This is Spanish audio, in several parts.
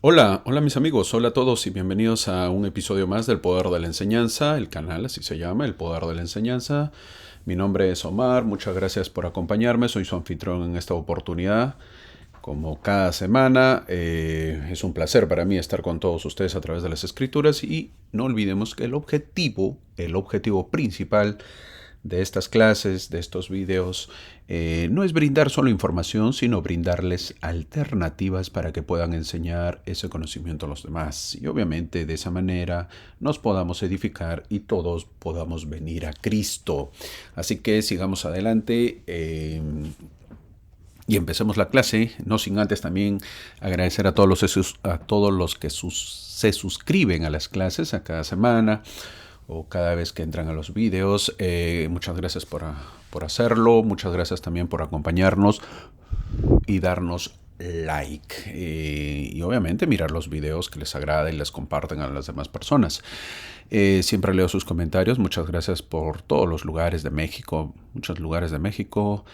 Hola mis amigos, hola a todos y bienvenidos a un episodio más del Poder de la Enseñanza, el canal así se llama, el Poder de la Enseñanza. Mi nombre es Omar, muchas gracias por acompañarme, soy su anfitrión en esta oportunidad. Como cada semana, es un placer para mí estar con todos ustedes a través de las escrituras y no olvidemos que el objetivo principal de estas clases, de estos videos, no es brindar solo información, sino brindarles alternativas para que puedan enseñar ese conocimiento a los demás. Y obviamente de esa manera nos podamos edificar y todos podamos venir a Cristo. Así que sigamos adelante. Y empecemos la clase, no sin antes también agradecer a todos los que se suscriben a las clases a cada semana o cada vez que entran a los videos. Muchas gracias por hacerlo, muchas gracias también por acompañarnos y darnos like. Y obviamente mirar los videos que les agrada y les comparten a las demás personas. Siempre leo sus comentarios, muchas gracias por todos los lugares de México, muchos lugares de México,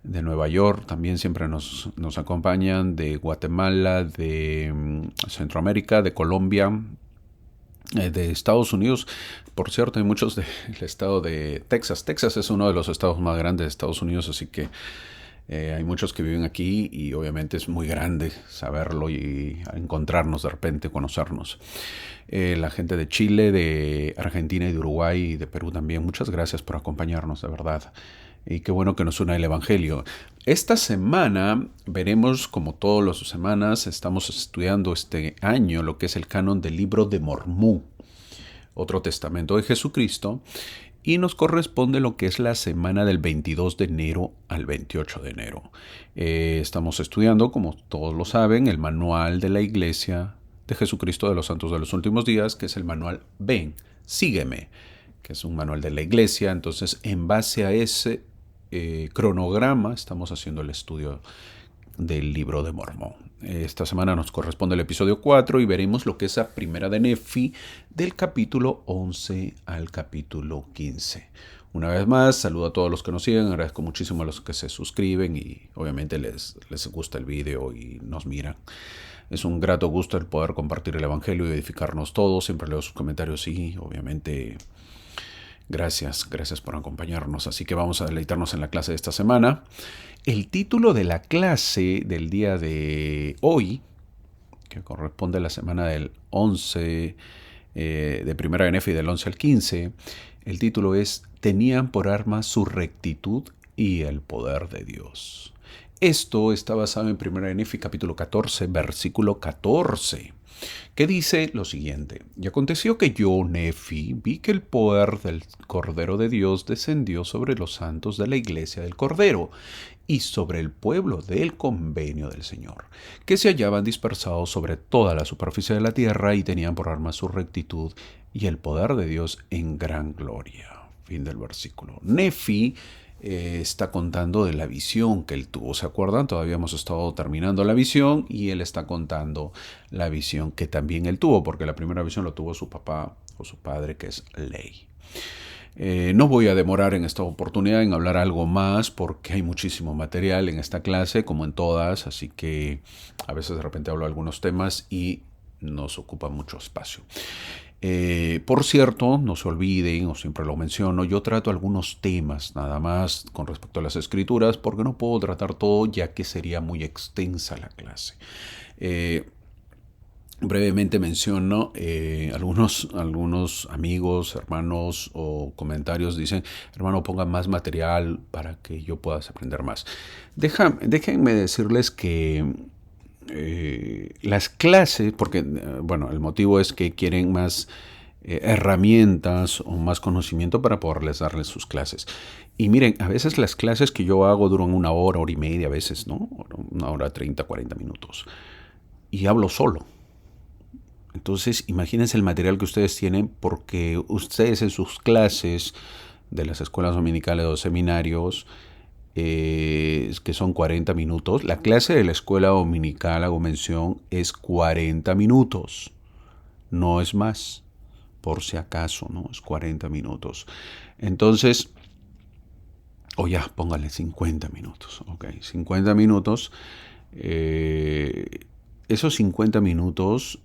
de Nueva York, también siempre nos acompañan, de Guatemala, de Centroamérica, de Colombia, de Estados Unidos. Por cierto, hay muchos del estado de Texas. Texas es uno de los estados más grandes de Estados Unidos, así que hay muchos que viven aquí y obviamente es muy grande saberlo y encontrarnos de repente, conocernos. La gente de Chile, de Argentina y de Uruguay y de Perú también, muchas gracias por acompañarnos, de verdad. Y qué bueno que nos una el Evangelio. Esta semana veremos, como todas las semanas, estamos estudiando este año lo que es el canon del libro de Mormón, otro testamento de Jesucristo, y nos corresponde lo que es la semana del 22 de enero al 28 de enero. Estamos estudiando, como todos lo saben, el manual de la Iglesia de Jesucristo de los Santos de los Últimos Días, que es el manual Ven, Sígueme, que es un manual de la Iglesia. Entonces, en base a ese cronograma, estamos haciendo el estudio del libro de Mormón. Esta semana nos corresponde el episodio 4 y veremos lo que es la primera de Nefi del capítulo 11 al capítulo 15. Una vez más, saludo a todos los que nos siguen, agradezco muchísimo a los que se suscriben y obviamente les gusta el video y nos miran. Es un grato gusto el poder compartir el Evangelio y edificarnos todos. Siempre leo sus comentarios y obviamente gracias por acompañarnos. Así que vamos a deleitarnos en la clase de esta semana. El título de la clase del día de hoy, que corresponde a la semana del 11 de primera de Nefi, del 11 al 15, el título es Tenían por arma su rectitud y el poder de Dios. Esto está basado en primera de Nefi, capítulo 14, versículo 14. Que dice lo siguiente: y aconteció que yo, Nefi, vi que el poder del Cordero de Dios descendió sobre los santos de la iglesia del Cordero y sobre el pueblo del convenio del Señor, que se hallaban dispersados sobre toda la superficie de la tierra y tenían por arma su rectitud y el poder de Dios en gran gloria. Fin del versículo. Nefi está contando de la visión que él tuvo. ¿Se acuerdan? Todavía hemos estado terminando la visión y él está contando la visión que también él tuvo, porque la primera visión lo tuvo su papá o su padre, que es Ley. No voy a demorar en esta oportunidad en hablar algo más porque hay muchísimo material en esta clase, como en todas, así que a veces de repente hablo de algunos temas y nos ocupa mucho espacio. Por cierto, no se olviden, o siempre lo menciono, yo trato algunos temas nada más con respecto a las escrituras porque no puedo tratar todo ya que sería muy extensa la clase. Brevemente menciono, algunos amigos, hermanos o comentarios dicen: hermano, ponga más material para que yo pueda aprender más. Déjenme decirles que las clases, porque bueno, el motivo es que quieren más herramientas o más conocimiento para poderles darles sus clases. Y miren, a veces las clases que yo hago duran una hora y media, a veces, ¿no? Una hora 30, 40 minutos. Y hablo solo. Entonces, imagínense el material que ustedes tienen, porque ustedes en sus clases de las escuelas dominicales o seminarios, que son 40 minutos, la clase de la escuela dominical, hago mención, es 40 minutos, no es más, por si acaso, ¿no? Es 40 minutos. Entonces, o ya, póngale 50 minutos, ok, 50 minutos. esos 50 minutos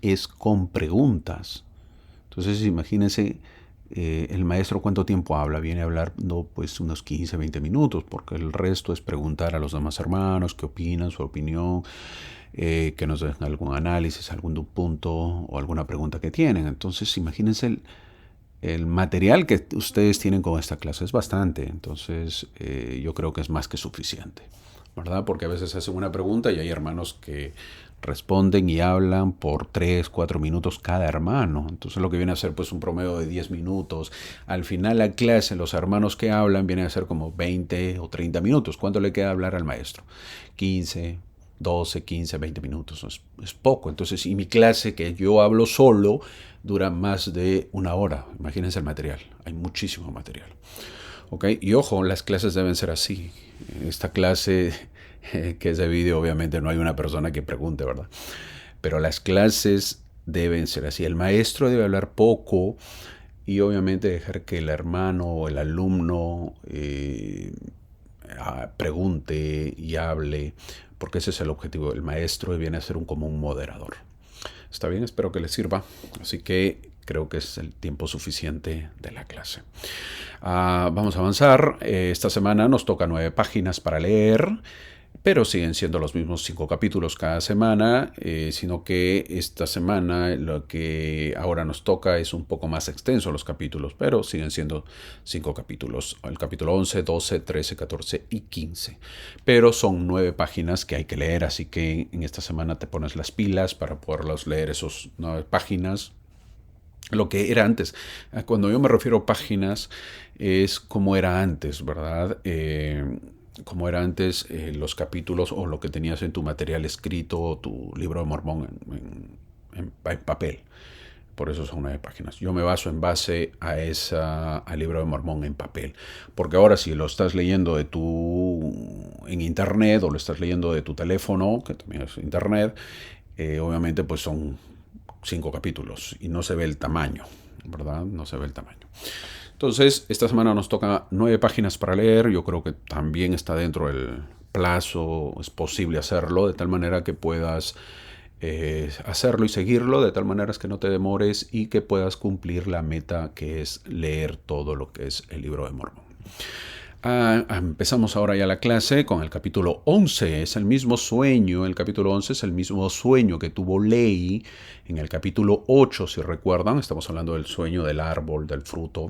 es con preguntas. Entonces, imagínense, el maestro cuánto tiempo habla. Viene a hablar pues unos 15, 20 minutos, porque el resto es preguntar a los demás hermanos qué opinan, su opinión, que nos den algún análisis, algún punto o alguna pregunta que tienen. Entonces, imagínense el material que ustedes tienen con esta clase es bastante. Entonces, yo creo que es más que suficiente, ¿verdad? Porque a veces hacen una pregunta y hay hermanos que responden y hablan por 3, 4 minutos cada hermano. Entonces lo que viene a ser pues un promedio de 10 minutos. Al final la clase, los hermanos que hablan vienen a ser como 20 o 30 minutos. ¿Cuánto le queda hablar al maestro? 15, 12, 15, 20 minutos. Es poco. Entonces, y mi clase que yo hablo solo dura más de una hora. Imagínense el material. Hay muchísimo material. ¿Ok? Y ojo, las clases deben ser así. Esta clase que es de vídeo, obviamente no hay una persona que pregunte, ¿verdad? Pero las clases deben ser así. El maestro debe hablar poco y obviamente dejar que el hermano o el alumno pregunte y hable, porque ese es el objetivo. El maestro viene a ser como un moderador. Está bien, espero que les sirva. Así que creo que es el tiempo suficiente de la clase. Vamos a avanzar. Esta semana nos toca 9 páginas para leer, pero siguen siendo los mismos 5 capítulos cada semana, sino que esta semana lo que ahora nos toca es un poco más extenso los capítulos, pero siguen siendo 5 capítulos, el capítulo 11, 12, 13, 14 y 15. Pero son 9 páginas que hay que leer, así que en esta semana te pones las pilas para poderlos leer esos 9 páginas. Lo que era antes. Cuando yo me refiero a páginas, es como era antes, ¿verdad? Como era antes los capítulos o lo que tenías en tu material escrito, tu libro de Mormón en papel. Por eso son 9 páginas. Yo me baso en base al libro de Mormón en papel. Porque ahora si lo estás leyendo en internet o lo estás leyendo de tu teléfono, que también es internet, obviamente pues son 5 capítulos y no se ve el tamaño, ¿verdad? No se ve el tamaño. Entonces, esta semana nos toca 9 páginas para leer. Yo creo que también está dentro del plazo, es posible hacerlo, de tal manera que puedas hacerlo y seguirlo, de tal manera que no te demores y que puedas cumplir la meta que es leer todo lo que es el libro de Mormón. Empezamos ahora ya la clase con el capítulo 11. Es el mismo sueño, el capítulo 11 es el mismo sueño que tuvo Lehi en el capítulo 8, si recuerdan. Estamos hablando del sueño del árbol, del fruto.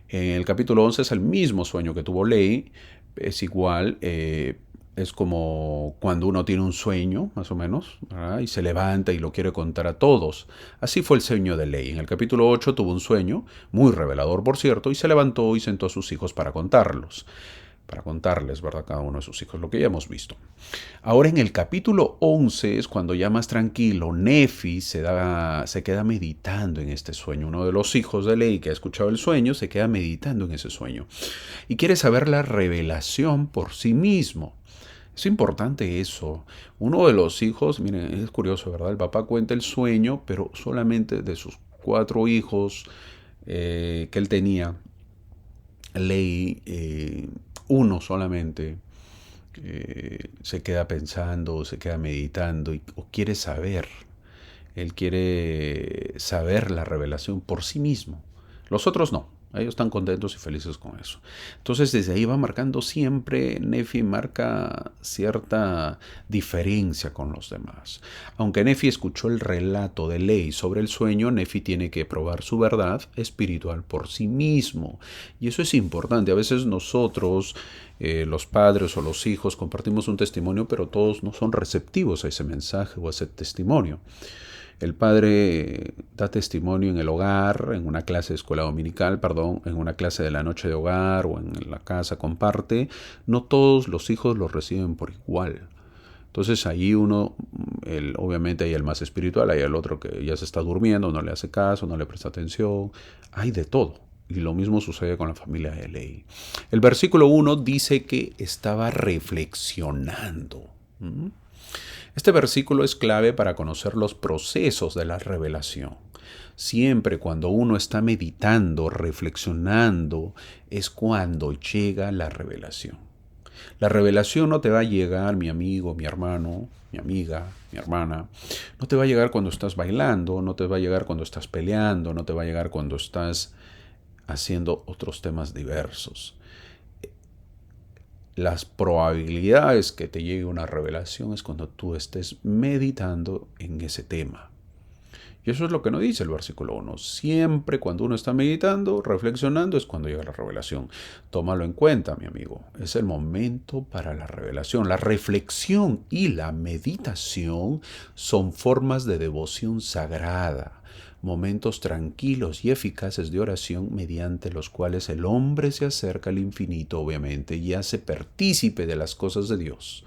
En el capítulo 11 es el mismo sueño que tuvo Lehi. Es igual, es como cuando uno tiene un sueño, más o menos, ¿verdad? Y se levanta y lo quiere contar a todos. Así fue el sueño de Lehi. En el capítulo 8 tuvo un sueño, muy revelador por cierto, y se levantó y sentó a sus hijos para contarles, ¿verdad? Cada uno de sus hijos, lo que ya hemos visto. Ahora en el capítulo 11 es cuando ya más tranquilo, Nefi se queda meditando en este sueño. Uno de los hijos de Lehi que ha escuchado el sueño se queda meditando en ese sueño y quiere saber la revelación por sí mismo. Es importante eso. Uno de los hijos, miren, es curioso, ¿verdad? El papá cuenta el sueño, pero solamente de sus 4 hijos que él tenía, Lehi, uno solamente se queda pensando, se queda meditando o quiere saber. Él quiere saber la revelación por sí mismo. Los otros no. Ellos están contentos y felices con eso. Entonces desde ahí va marcando siempre, Nefi marca cierta diferencia con los demás. Aunque Nefi escuchó el relato de Lehi sobre el sueño, Nefi tiene que probar su verdad espiritual por sí mismo. Y eso es importante. A veces nosotros, los padres o los hijos, compartimos un testimonio, pero todos no son receptivos a ese mensaje o a ese testimonio. El padre da testimonio en el hogar, en una clase de escuela dominical, en una clase de la noche de hogar o en la casa comparte. No todos los hijos lo reciben por igual. Entonces ahí obviamente hay el más espiritual, hay el otro que ya se está durmiendo, no le hace caso, no le presta atención. Hay de todo. Y lo mismo sucede con la familia de Lehi. El versículo 1 dice que estaba reflexionando. Este versículo es clave para conocer los procesos de la revelación. Siempre cuando uno está meditando, reflexionando, es cuando llega la revelación. La revelación no te va a llegar, mi amigo, mi hermano, mi amiga, mi hermana. No te va a llegar cuando estás bailando, no te va a llegar cuando estás peleando, no te va a llegar cuando estás haciendo otros temas diversos. Las probabilidades que te llegue una revelación es cuando tú estés meditando en ese tema. Y eso es lo que nos dice el versículo 1. Siempre cuando uno está meditando, reflexionando, es cuando llega la revelación. Tómalo en cuenta, mi amigo. Es el momento para la revelación. La reflexión y la meditación son formas de devoción sagrada, momentos tranquilos y eficaces de oración mediante los cuales el hombre se acerca al infinito, obviamente, y hace partícipe de las cosas de Dios.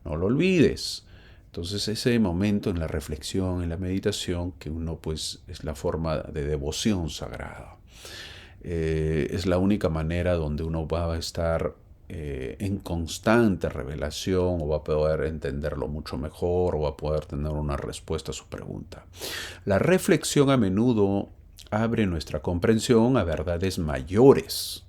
No lo olvides. Entonces ese momento en la reflexión, en la meditación, que uno pues es la forma de devoción sagrada. Es la única manera donde uno va a estar en constante revelación o va a poder entenderlo mucho mejor o va a poder tener una respuesta a su pregunta. La reflexión a menudo abre nuestra comprensión a verdades mayores.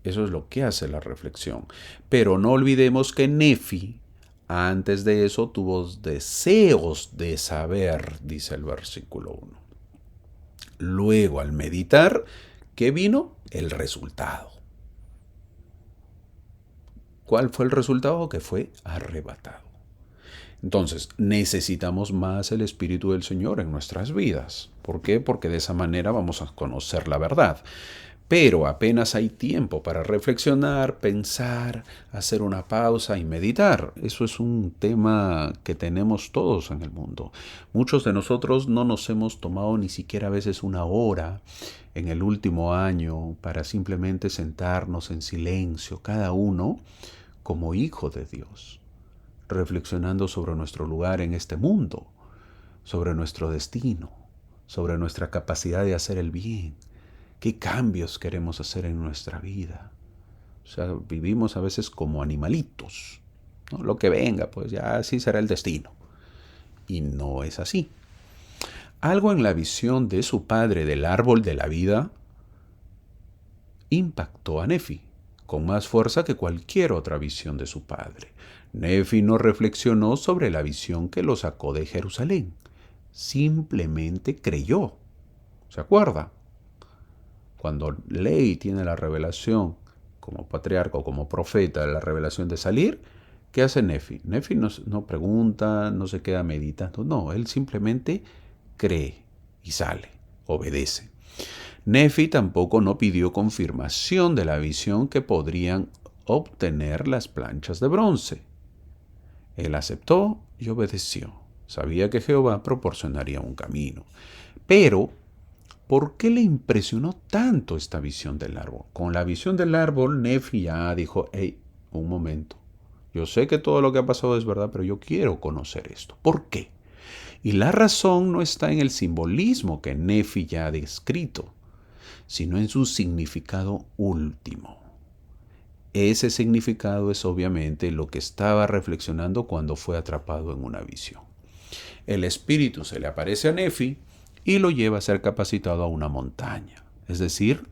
Eso es lo que hace la reflexión. Pero no olvidemos que Nefi, antes de eso, tuvo deseos de saber, dice el versículo 1. Luego, al meditar, ¿qué vino? El resultado. ¿Cuál fue el resultado? Que fue arrebatado. Entonces, necesitamos más el Espíritu del Señor en nuestras vidas. ¿Por qué? Porque de esa manera vamos a conocer la verdad. Pero apenas hay tiempo para reflexionar, pensar, hacer una pausa y meditar. Eso es un tema que tenemos todos en el mundo. Muchos de nosotros no nos hemos tomado ni siquiera a veces una hora en el último año para simplemente sentarnos en silencio, cada uno como hijo de Dios, reflexionando sobre nuestro lugar en este mundo, sobre nuestro destino, sobre nuestra capacidad de hacer el bien. ¿Qué cambios queremos hacer en nuestra vida? O sea, vivimos a veces como animalitos, ¿no? Lo que venga, pues ya así será el destino. Y no es así. Algo en la visión de su padre del árbol de la vida impactó a Nefi, con más fuerza que cualquier otra visión de su padre. Nefi no reflexionó sobre la visión que lo sacó de Jerusalén. Simplemente creyó. ¿Se acuerda? Cuando Ley tiene la revelación como patriarca o como profeta, la revelación de salir, ¿qué hace Nefi? Nefi no pregunta, no se queda meditando, no, él simplemente cree y sale, obedece. Nefi tampoco no pidió confirmación de la visión que podrían obtener las planchas de bronce. Él aceptó y obedeció. Sabía que Jehová proporcionaría un camino. Pero ¿por qué le impresionó tanto esta visión del árbol? Con la visión del árbol, Nefi ya dijo, hey, un momento, yo sé que todo lo que ha pasado es verdad, pero yo quiero conocer esto. ¿Por qué? Y la razón no está en el simbolismo que Nefi ya ha descrito, sino en su significado último. Ese significado es obviamente lo que estaba reflexionando cuando fue atrapado en una visión. El espíritu se le aparece a Nefi y lo lleva a ser capacitado a una montaña, es decir,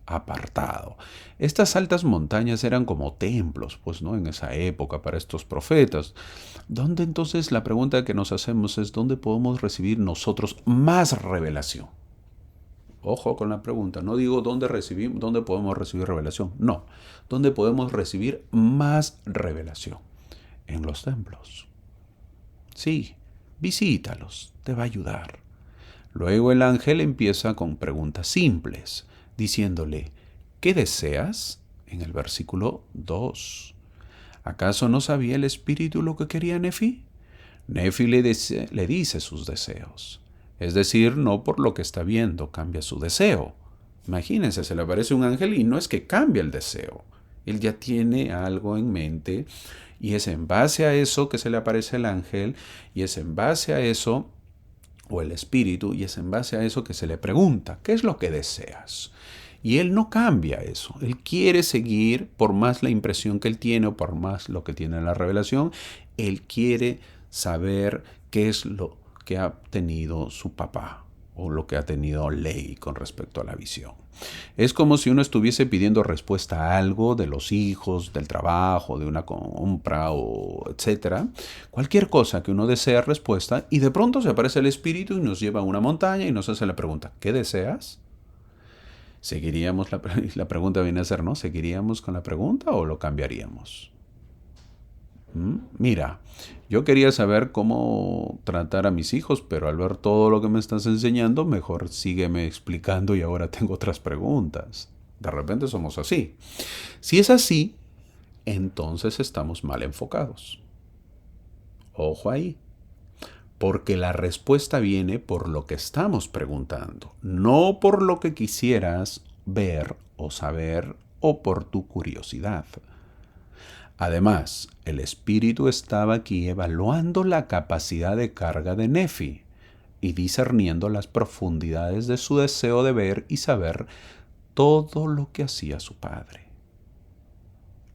apartado. Estas altas montañas eran como templos, pues, ¿no? En esa época para estos profetas. ¿Dónde entonces la pregunta que nos hacemos es dónde podemos recibir nosotros más revelación? Ojo con la pregunta, no digo dónde podemos recibir revelación, no, dónde podemos recibir más revelación. En los templos. Sí, visítalos, te va a ayudar. Luego el ángel empieza con preguntas simples, diciéndole, ¿qué deseas? En el versículo 2. ¿Acaso no sabía el espíritu lo que quería Nefi? Nefi le dice sus deseos. Es decir, no por lo que está viendo cambia su deseo. Imagínense, se le aparece un ángel y no es que cambie el deseo. Él ya tiene algo en mente y es en base a eso que se le aparece el ángel y es en base a eso o el espíritu, y es en base a eso que se le pregunta, ¿qué es lo que deseas? Y él no cambia eso, él quiere seguir, por más la impresión que él tiene o por más lo que tiene en la revelación, él quiere saber qué es lo que ha tenido su papá o lo que ha tenido ley con respecto a la visión. Es como si uno estuviese pidiendo respuesta a algo de los hijos, del trabajo, de una compra o etcétera. Cualquier cosa que uno desea respuesta y de pronto se aparece el espíritu y nos lleva a una montaña y nos hace la pregunta, ¿qué deseas? ¿Seguiríamos la pregunta viene a ser, ¿no? ¿Seguiríamos con la pregunta o lo cambiaríamos? Mira, yo quería saber cómo tratar a mis hijos, pero al ver todo lo que me estás enseñando, mejor sígueme explicando y ahora tengo otras preguntas. De repente somos así. Si es así, entonces estamos mal enfocados. Ojo ahí, porque la respuesta viene por lo que estamos preguntando, no por lo que quisieras ver o saber o por tu curiosidad. Además, el espíritu estaba aquí evaluando la capacidad de carga de Nefi y discerniendo las profundidades de su deseo de ver y saber todo lo que hacía su padre.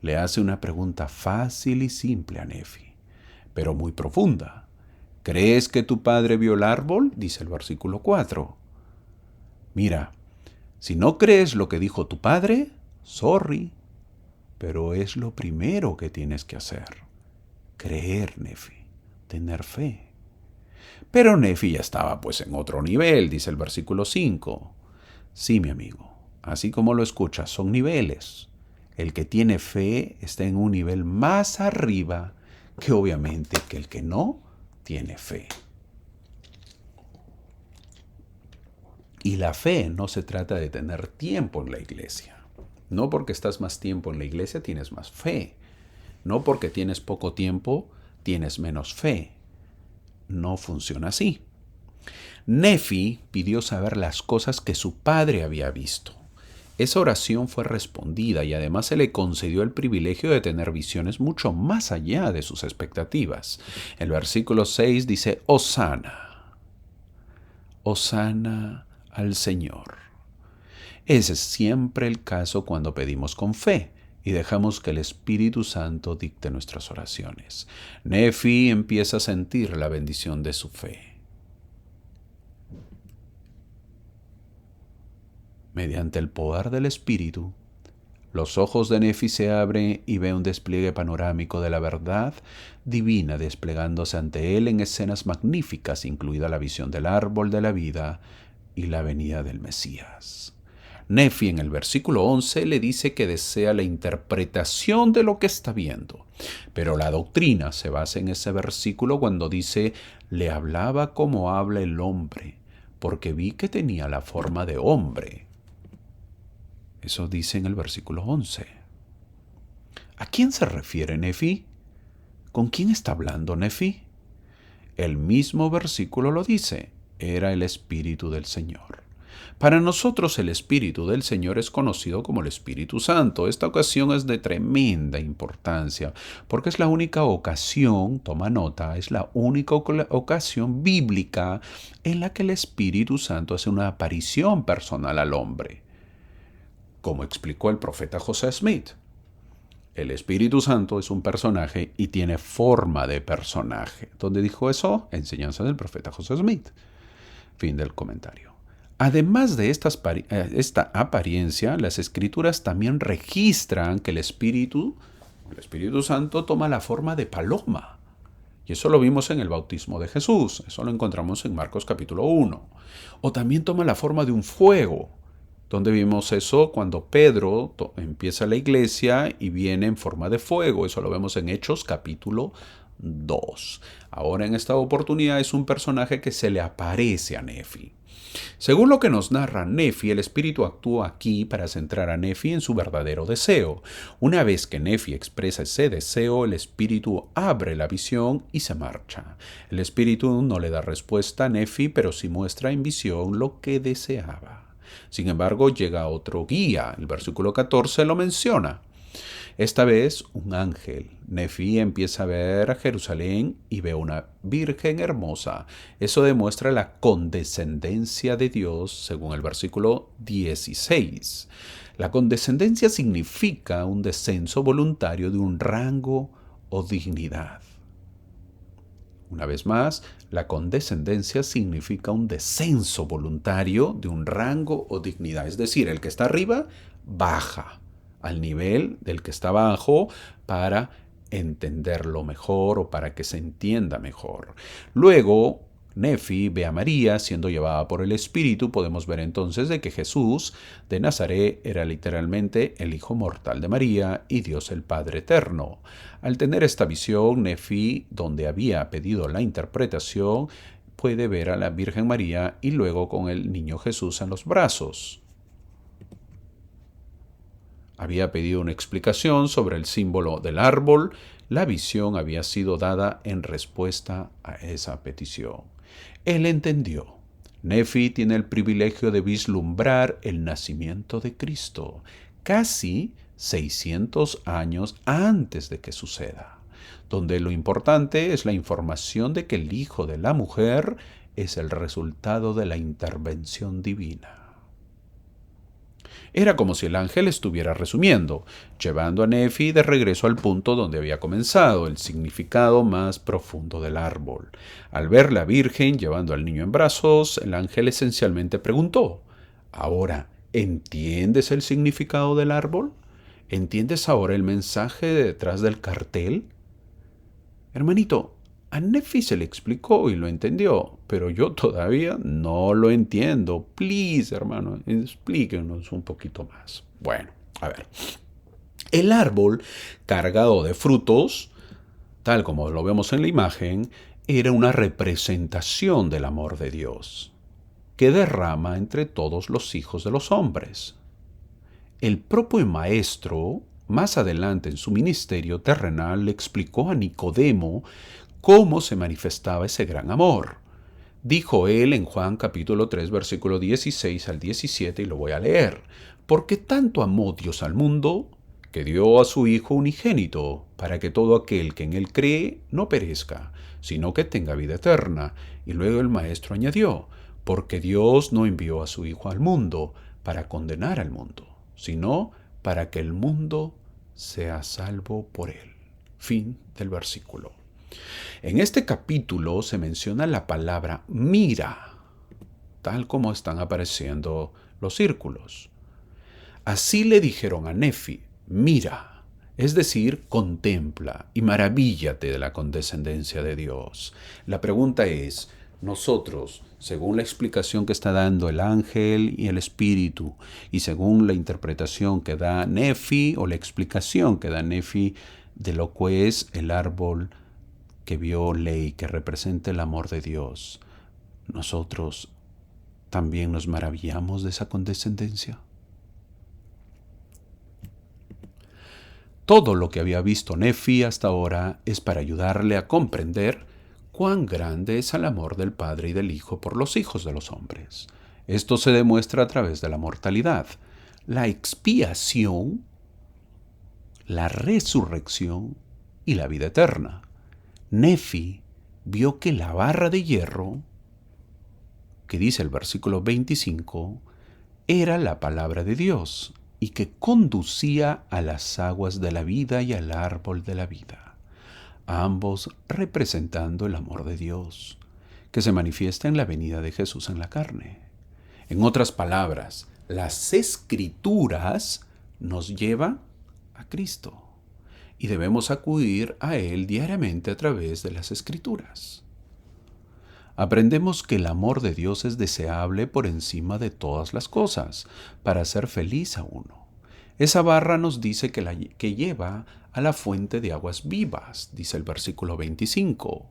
Le hace una pregunta fácil y simple a Nefi, pero muy profunda. ¿Crees que tu padre vio el árbol? Dice el versículo 4. Mira, si no crees lo que dijo tu padre, sorry, pero es lo primero que tienes que hacer. Creer, Nefi, tener fe. Pero Nefi ya estaba pues en otro nivel, dice el versículo 5. Sí, mi amigo, así como lo escuchas, son niveles. El que tiene fe está en un nivel más arriba que obviamente que el que no tiene fe. Y la fe no se trata de tener tiempo en la iglesia. No porque estás más tiempo en la iglesia tienes más fe. No porque tienes poco tiempo tienes menos fe. No funciona así. Nefi pidió saber las cosas que su padre había visto. Esa oración fue respondida y además se le concedió el privilegio de tener visiones mucho más allá de sus expectativas. El versículo 6 dice, Hosana, Hosana al Señor. Ese es siempre el caso cuando pedimos con fe y dejamos que el Espíritu Santo dicte nuestras oraciones. Nefi empieza a sentir la bendición de su fe. Mediante el poder del Espíritu, los ojos de Nefi se abren y ve un despliegue panorámico de la verdad divina desplegándose ante él en escenas magníficas, incluida la visión del árbol de la vida y la venida del Mesías. Nefi en el versículo 11 le dice que desea la interpretación de lo que está viendo, pero la doctrina se basa en ese versículo cuando dice, le hablaba como habla el hombre, porque vi que tenía la forma de hombre. Eso dice en el versículo 11. ¿A quién se refiere Nefi? ¿Con quién está hablando Nefi? El mismo versículo lo dice, era el Espíritu del Señor. Para nosotros el Espíritu del Señor es conocido como el Espíritu Santo. Esta ocasión es de tremenda importancia, porque es la única ocasión, toma nota, es la única ocasión bíblica en la que el Espíritu Santo hace una aparición personal al hombre. Como explicó el profeta José Smith, el Espíritu Santo es un personaje y tiene forma de personaje. ¿Dónde dijo eso? Enseñanza del profeta José Smith. Fin del comentario. Además de esta apariencia, las Escrituras también registran que el Espíritu Santo toma la forma de paloma. Y eso lo vimos en el bautismo de Jesús. Eso lo encontramos en Marcos capítulo 1. O también toma la forma de un fuego. ¿Dónde vimos eso? Cuando Pedro empieza la iglesia y viene en forma de fuego. Eso lo vemos en Hechos capítulo 2. Ahora en esta oportunidad es un personaje que se le aparece a Nefi. Según lo que nos narra Nefi, el espíritu actúa aquí para centrar a Nefi en su verdadero deseo. Una vez que Nefi expresa ese deseo, el espíritu abre la visión y se marcha. El espíritu no le da respuesta a Nefi, pero sí muestra en visión lo que deseaba. Sin embargo, llega otro guía. El versículo 14 lo menciona. Esta vez, un ángel. Nefi empieza a ver a Jerusalén y ve una virgen hermosa. Eso demuestra la condescendencia de Dios, según el versículo 16. La condescendencia significa un descenso voluntario de un rango o dignidad. Una vez más, la condescendencia significa un descenso voluntario de un rango o dignidad. Es decir, el que está arriba baja al nivel del que está abajo para entenderlo mejor o para que se entienda mejor. Luego, Nefi ve a María siendo llevada por el Espíritu. Podemos ver entonces de que Jesús de Nazaret era literalmente el Hijo mortal de María y Dios el Padre eterno. Al tener esta visión, Nefi, donde había pedido la interpretación, puede ver a la Virgen María y luego con el niño Jesús en los brazos. Había pedido una explicación sobre el símbolo del árbol. La visión había sido dada en respuesta a esa petición. Él entendió. Nefi tiene el privilegio de vislumbrar el nacimiento de Cristo, casi 600 años antes de que suceda, donde lo importante es la información de que el hijo de la mujer es el resultado de la intervención divina. Era como si el ángel estuviera resumiendo, llevando a Nefi de regreso al punto donde había comenzado, el significado más profundo del árbol. Al ver la Virgen llevando al niño en brazos, el ángel esencialmente preguntó: ¿ahora entiendes el significado del árbol? ¿Entiendes ahora el mensaje detrás del cartel? Hermanito, a Nefi se le explicó y lo entendió, pero yo todavía no lo entiendo. Please, hermano, explíquenos un poquito más. Bueno, a ver. El árbol cargado de frutos, tal como lo vemos en la imagen, era una representación del amor de Dios, que derrama entre todos los hijos de los hombres. El propio Maestro, más adelante en su ministerio terrenal, le explicó a Nicodemo cómo se manifestaba ese gran amor. Dijo él en Juan capítulo 3, versículo 16 al 17, y lo voy a leer: porque tanto amó Dios al mundo, que dio a su Hijo unigénito, para que todo aquel que en él cree no perezca, sino que tenga vida eterna. Y luego el Maestro añadió: porque Dios no envió a su Hijo al mundo para condenar al mundo, sino para que el mundo sea salvo por él. Fin del versículo. En este capítulo se menciona la palabra mira, tal como están apareciendo los círculos. Así le dijeron a Nefi: mira, es decir, contempla y maravíllate de la condescendencia de Dios. La pregunta es, nosotros, según la explicación que está dando el ángel y el espíritu, y según la interpretación que da Nefi, o la explicación que da Nefi de lo que es el árbol que vio Ley, que representa el amor de Dios, ¿nosotros también nos maravillamos de esa condescendencia? Todo lo que había visto Nefi hasta ahora es para ayudarle a comprender cuán grande es el amor del Padre y del Hijo por los hijos de los hombres. Esto se demuestra a través de la mortalidad, la expiación, la resurrección y la vida eterna. Nefi vio que la barra de hierro, que dice el versículo 25, era la palabra de Dios y que conducía a las aguas de la vida y al árbol de la vida, ambos representando el amor de Dios, que se manifiesta en la venida de Jesús en la carne. En otras palabras, las Escrituras nos llevan a Cristo y debemos acudir a Él diariamente a través de las Escrituras. Aprendemos que el amor de Dios es deseable por encima de todas las cosas, para hacer feliz a uno. Esa barra nos dice que lleva a la fuente de aguas vivas, dice el versículo 25,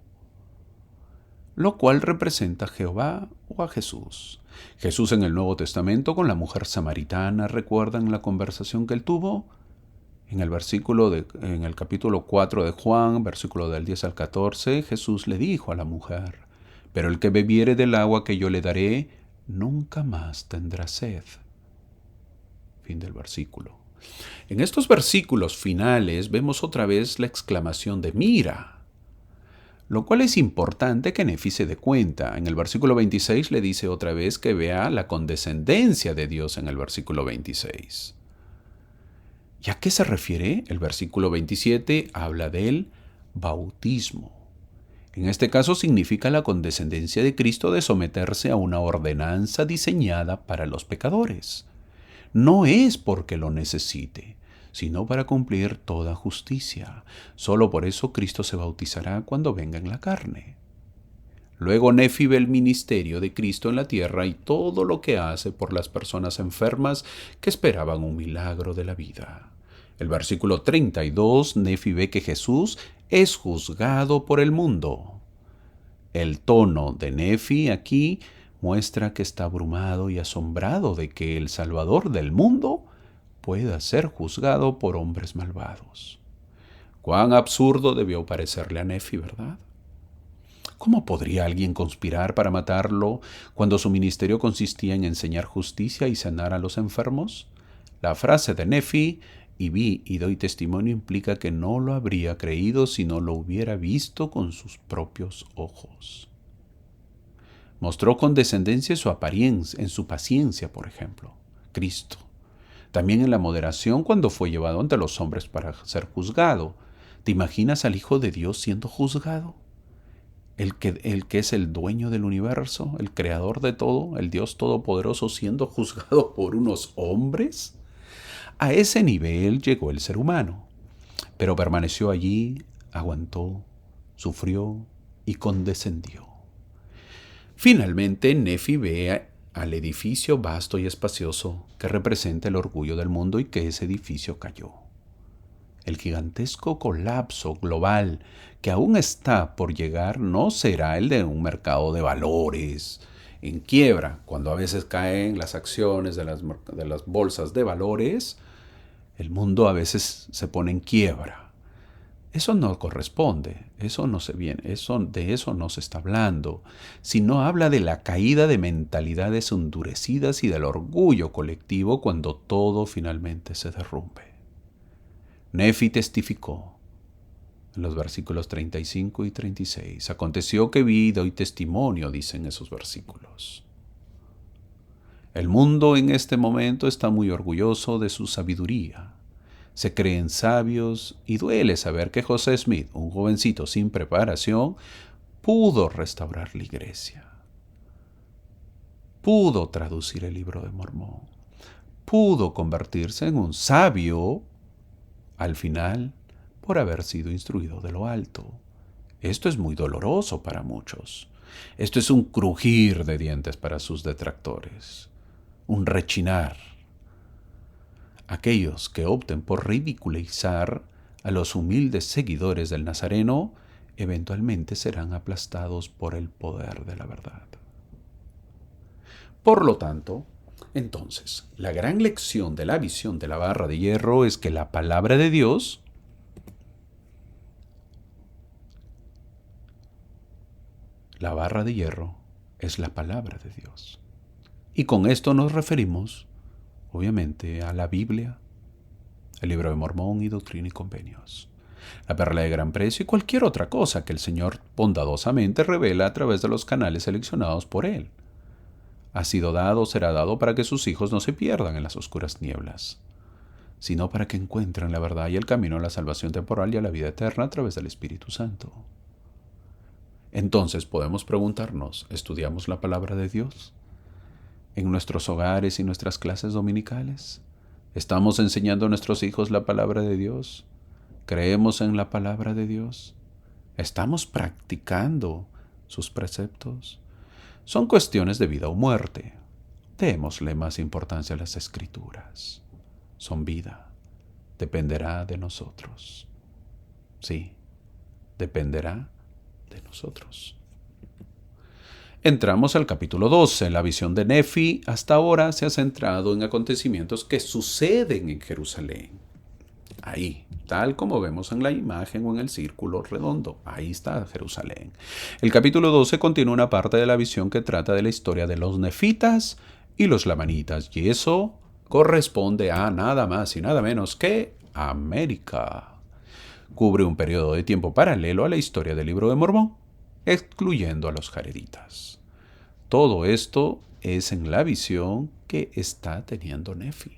lo cual representa a Jehová o a Jesús. Jesús en el Nuevo Testamento con la mujer samaritana, ¿recuerdan la conversación que él tuvo? En el capítulo 4 de Juan, versículo del 10 al 14, Jesús le dijo a la mujer: pero el que bebiere del agua que yo le daré, nunca más tendrá sed. Fin del versículo. En estos versículos finales vemos otra vez la exclamación de mira, lo cual es importante que Nefi se dé cuenta. En el versículo 26 le dice otra vez que vea la condescendencia de Dios en el versículo 26. ¿Y a qué se refiere? El versículo 27 habla del bautismo. En este caso significa la condescendencia de Cristo de someterse a una ordenanza diseñada para los pecadores. No es porque lo necesite, sino para cumplir toda justicia. Solo por eso Cristo se bautizará cuando venga en la carne. Luego Nefi ve el ministerio de Cristo en la tierra y todo lo que hace por las personas enfermas que esperaban un milagro de la vida. El versículo 32, Nefi ve que Jesús es juzgado por el mundo. El tono de Nefi aquí muestra que está abrumado y asombrado de que el Salvador del mundo pueda ser juzgado por hombres malvados. Cuán absurdo debió parecerle a Nefi, ¿verdad? ¿Cómo podría alguien conspirar para matarlo cuando su ministerio consistía en enseñar justicia y sanar a los enfermos? La frase de Nefi, y vi y doy testimonio, implica que no lo habría creído si no lo hubiera visto con sus propios ojos. Mostró condescendencia en su paciencia, por ejemplo, Cristo. También en la moderación cuando fue llevado ante los hombres para ser juzgado. ¿Te imaginas al Hijo de Dios siendo juzgado? El que es el dueño del universo, el creador de todo, el Dios todopoderoso siendo juzgado por unos hombres. A ese nivel llegó el ser humano, pero permaneció allí, aguantó, sufrió y condescendió. Finalmente, Nefi ve al edificio vasto y espacioso que representa el orgullo del mundo y que ese edificio cayó. El gigantesco colapso global que aún está por llegar no será el de un mercado de valores en quiebra, cuando a veces caen las acciones de las bolsas de valores. El mundo a veces se pone en quiebra. Eso no corresponde, eso no se viene, de eso no se está hablando, sino habla de la caída de mentalidades endurecidas y del orgullo colectivo cuando todo finalmente se derrumbe. Nefi testificó en los versículos 35 y 36. Aconteció que vi y doy testimonio, dicen esos versículos. El mundo en este momento está muy orgulloso de su sabiduría. Se creen sabios y duele saber que José Smith, un jovencito sin preparación, pudo restaurar la iglesia. Pudo traducir el libro de Mormón. Pudo convertirse en un sabio al final por haber sido instruido de lo alto. Esto es muy doloroso para muchos. Esto es un crujir de dientes para sus detractores, un rechinar. Aquellos que opten por ridiculizar a los humildes seguidores del Nazareno eventualmente serán aplastados por el poder de la verdad. Por lo tanto, entonces, la gran lección de la visión de la barra de hierro es que la palabra de Dios la barra de hierro es la palabra de Dios. Y con esto nos referimos, obviamente, a la Biblia, el libro de Mormón y Doctrina y Convenios, la perla de gran precio y cualquier otra cosa que el Señor bondadosamente revela a través de los canales seleccionados por Él. Ha sido dado, será dado para que sus hijos no se pierdan en las oscuras nieblas, sino para que encuentren la verdad y el camino a la salvación temporal y a la vida eterna a través del Espíritu Santo. Entonces podemos preguntarnos, ¿estudiamos la palabra de Dios en nuestros hogares y nuestras clases dominicales? ¿Estamos enseñando a nuestros hijos la palabra de Dios? ¿Creemos en la palabra de Dios? ¿Estamos practicando sus preceptos? Son cuestiones de vida o muerte. Démosle más importancia a las Escrituras. Son vida. Dependerá de nosotros. Sí, dependerá de nosotros. Entramos al capítulo 12. La visión de Nefi hasta ahora se ha centrado en acontecimientos que suceden en Jerusalén. Ahí, tal como vemos en la imagen o en el círculo redondo. Ahí está Jerusalén. El capítulo 12 contiene una parte de la visión que trata de la historia de los nefitas y los lamanitas. Y eso corresponde a nada más y nada menos que América. Cubre un periodo de tiempo paralelo a la historia del libro de Mormón, excluyendo a los jareditas. Todo esto es en la visión que está teniendo Nefi.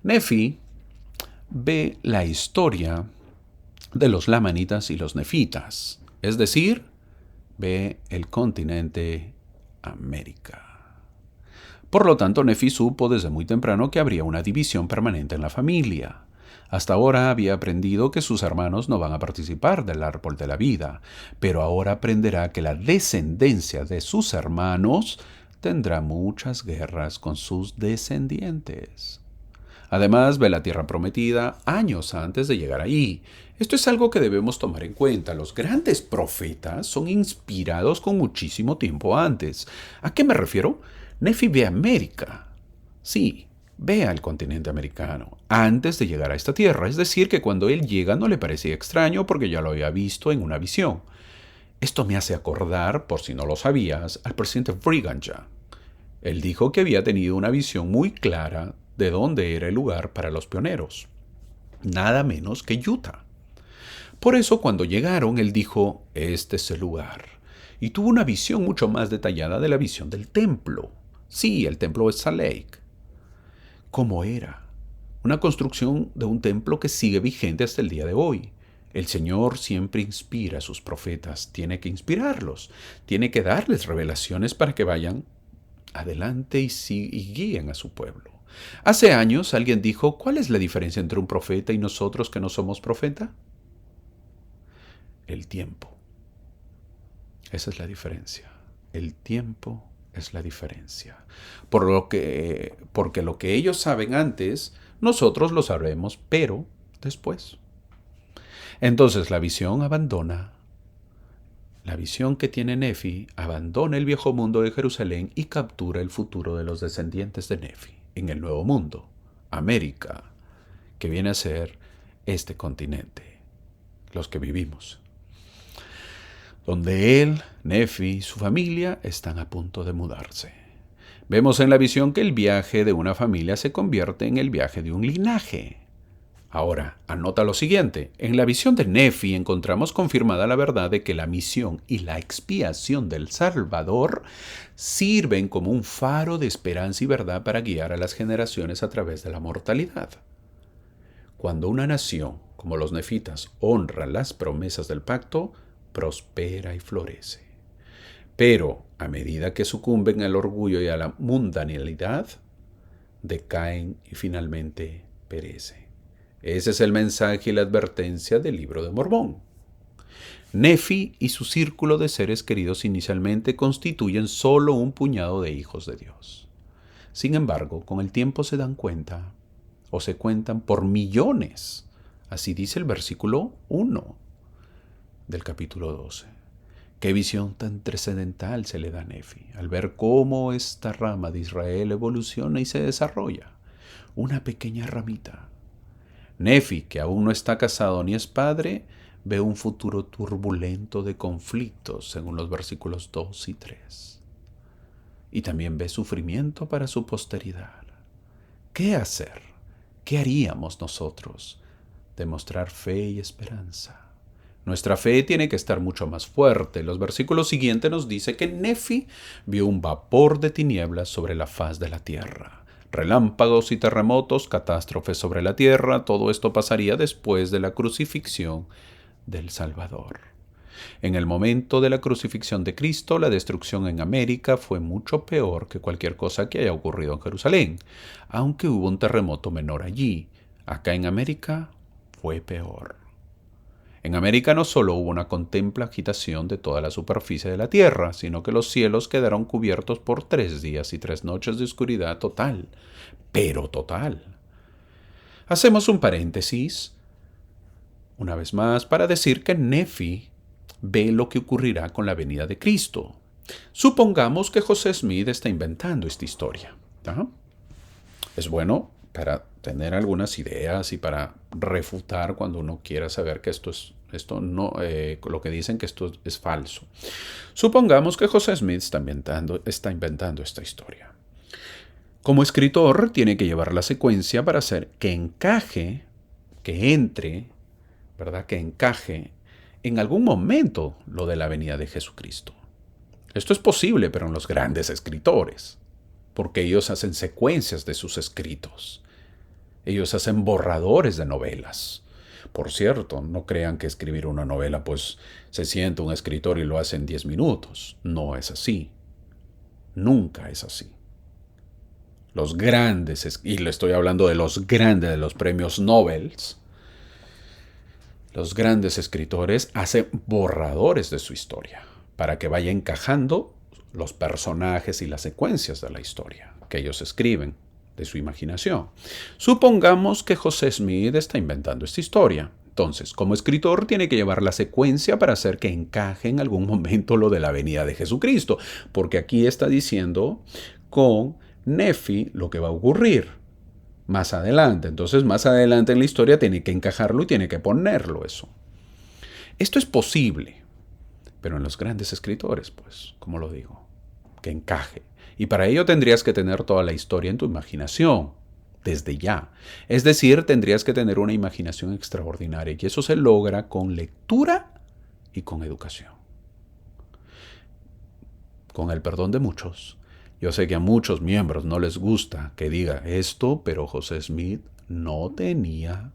Nefi ve la historia de los lamanitas y los nefitas. es decir, ve el continente América. Por lo tanto, Nefi supo desde muy temprano que habría una división permanente en la familia. Hasta ahora había aprendido que sus hermanos no van a participar del árbol de la vida, pero ahora aprenderá que la descendencia de sus hermanos tendrá muchas guerras con sus descendientes. Además, ve la tierra prometida años antes de llegar allí. Esto es algo que debemos tomar en cuenta. Los grandes profetas son inspirados con muchísimo tiempo antes. ¿A qué me refiero? Nefi ve América. Sí, ve al continente americano antes de llegar a esta tierra. Es decir, que cuando él llega no le parecía extraño porque ya lo había visto en una visión. Esto me hace acordar, por si no lo sabías, al presidente Brigham Young. Él dijo que había tenido una visión muy clara de dónde era el lugar para los pioneros. Nada menos que Utah. Por eso cuando llegaron, él dijo, este es el lugar. Y tuvo una visión mucho más detallada de la visión del templo. Sí, el templo de Salt Lake. ¿Cómo era? Una construcción de un templo que sigue vigente hasta el día de hoy. El Señor siempre inspira a sus profetas. Tiene que inspirarlos. Tiene que darles revelaciones para que vayan adelante y guíen a su pueblo. Hace años alguien dijo, ¿cuál es la diferencia entre un profeta y nosotros que no somos profeta? El tiempo. Esa es la diferencia. El tiempo es la diferencia. Porque lo que ellos saben antes, nosotros lo sabremos, pero después. Entonces la visión que tiene Nefi abandona el viejo mundo de Jerusalén y captura el futuro de los descendientes de Nefi en el nuevo mundo, América, que viene a ser este continente, los que vivimos, donde él, Nefi y su familia están a punto de mudarse. Vemos en la visión que el viaje de una familia se convierte en el viaje de un linaje. Ahora, anota lo siguiente. En la visión de Nefi encontramos confirmada la verdad de que la misión y la expiación del Salvador sirven como un faro de esperanza y verdad para guiar a las generaciones a través de la mortalidad. Cuando una nación, como los nefitas, honra las promesas del pacto, prospera y florece. Pero, a medida que sucumben al orgullo y a la mundanalidad, decaen y finalmente perecen. Ese es el mensaje y la advertencia del libro de Mormón. Nefi y su círculo de seres queridos inicialmente constituyen solo un puñado de hijos de Dios. Sin embargo, con el tiempo se dan cuenta, o se cuentan por millones. Así dice el versículo 1 del capítulo 12. Qué visión tan trascendental se le da a Nefi al ver cómo esta rama de Israel evoluciona y se desarrolla. Una pequeña ramita. Nefi, que aún no está casado ni es padre, ve un futuro turbulento de conflictos, según los versículos 2 y 3. Y también ve sufrimiento para su posteridad. ¿Qué hacer? ¿Qué haríamos nosotros? Demostrar fe y esperanza. Nuestra fe tiene que estar mucho más fuerte. Los versículos siguientes nos dice que Nefi vio un vapor de tinieblas sobre la faz de la tierra. Relámpagos y terremotos, catástrofes sobre la tierra, todo esto pasaría después de la crucifixión del Salvador. En el momento de la crucifixión de Cristo, la destrucción en América fue mucho peor que cualquier cosa que haya ocurrido en Jerusalén, aunque hubo un terremoto menor allí. Acá en América fue peor. En América no solo hubo una contempla agitación de toda la superficie de la tierra, sino que los cielos quedaron cubiertos por 3 días y 3 noches de oscuridad total, pero total. Hacemos un paréntesis, una vez más, para decir que Nefi ve lo que ocurrirá con la venida de Cristo. Supongamos que José Smith está inventando esta historia. Es bueno para tener algunas ideas y para refutar cuando uno quiera saber que lo que dicen que esto es falso. Supongamos que José Smith está inventando esta historia. Como escritor tiene que llevar la secuencia para hacer que encaje, que encaje en algún momento lo de la venida de Jesucristo. Esto es posible, pero en los grandes escritores, porque ellos hacen secuencias de sus escritos. Ellos hacen borradores de novelas. Por cierto, no crean que escribir una novela pues se sienta un escritor y lo hace en 10 minutos. No es así. Nunca es así. Los grandes, y le estoy hablando de los grandes, de los premios Nobel, los grandes escritores hacen borradores de su historia para que vaya encajando los personajes y las secuencias de la historia que ellos escriben de su imaginación. Supongamos que José Smith está inventando esta historia. Entonces, como escritor, tiene que llevar la secuencia para hacer que encaje en algún momento lo de la venida de Jesucristo, porque aquí está diciendo con Nefi lo que va a ocurrir más adelante. Entonces, más adelante en la historia tiene que encajarlo y tiene que ponerlo eso. Esto es posible, pero en los grandes escritores, pues, como lo digo, que encaje. Y para ello tendrías que tener toda la historia en tu imaginación, desde ya. Es decir, tendrías que tener una imaginación extraordinaria y eso se logra con lectura y con educación. Con el perdón de muchos. Yo sé que a muchos miembros no les gusta que diga esto, pero José Smith no tenía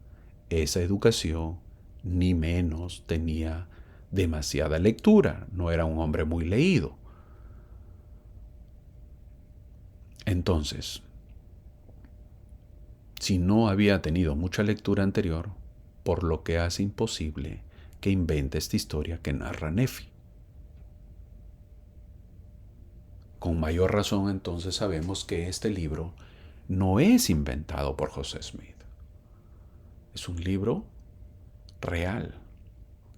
esa educación, ni menos tenía demasiada lectura. No era un hombre muy leído. Entonces, si no había tenido mucha lectura anterior, por lo que hace imposible que invente esta historia que narra Nefi. Con mayor razón, entonces sabemos que este libro no es inventado por José Smith. Es un libro real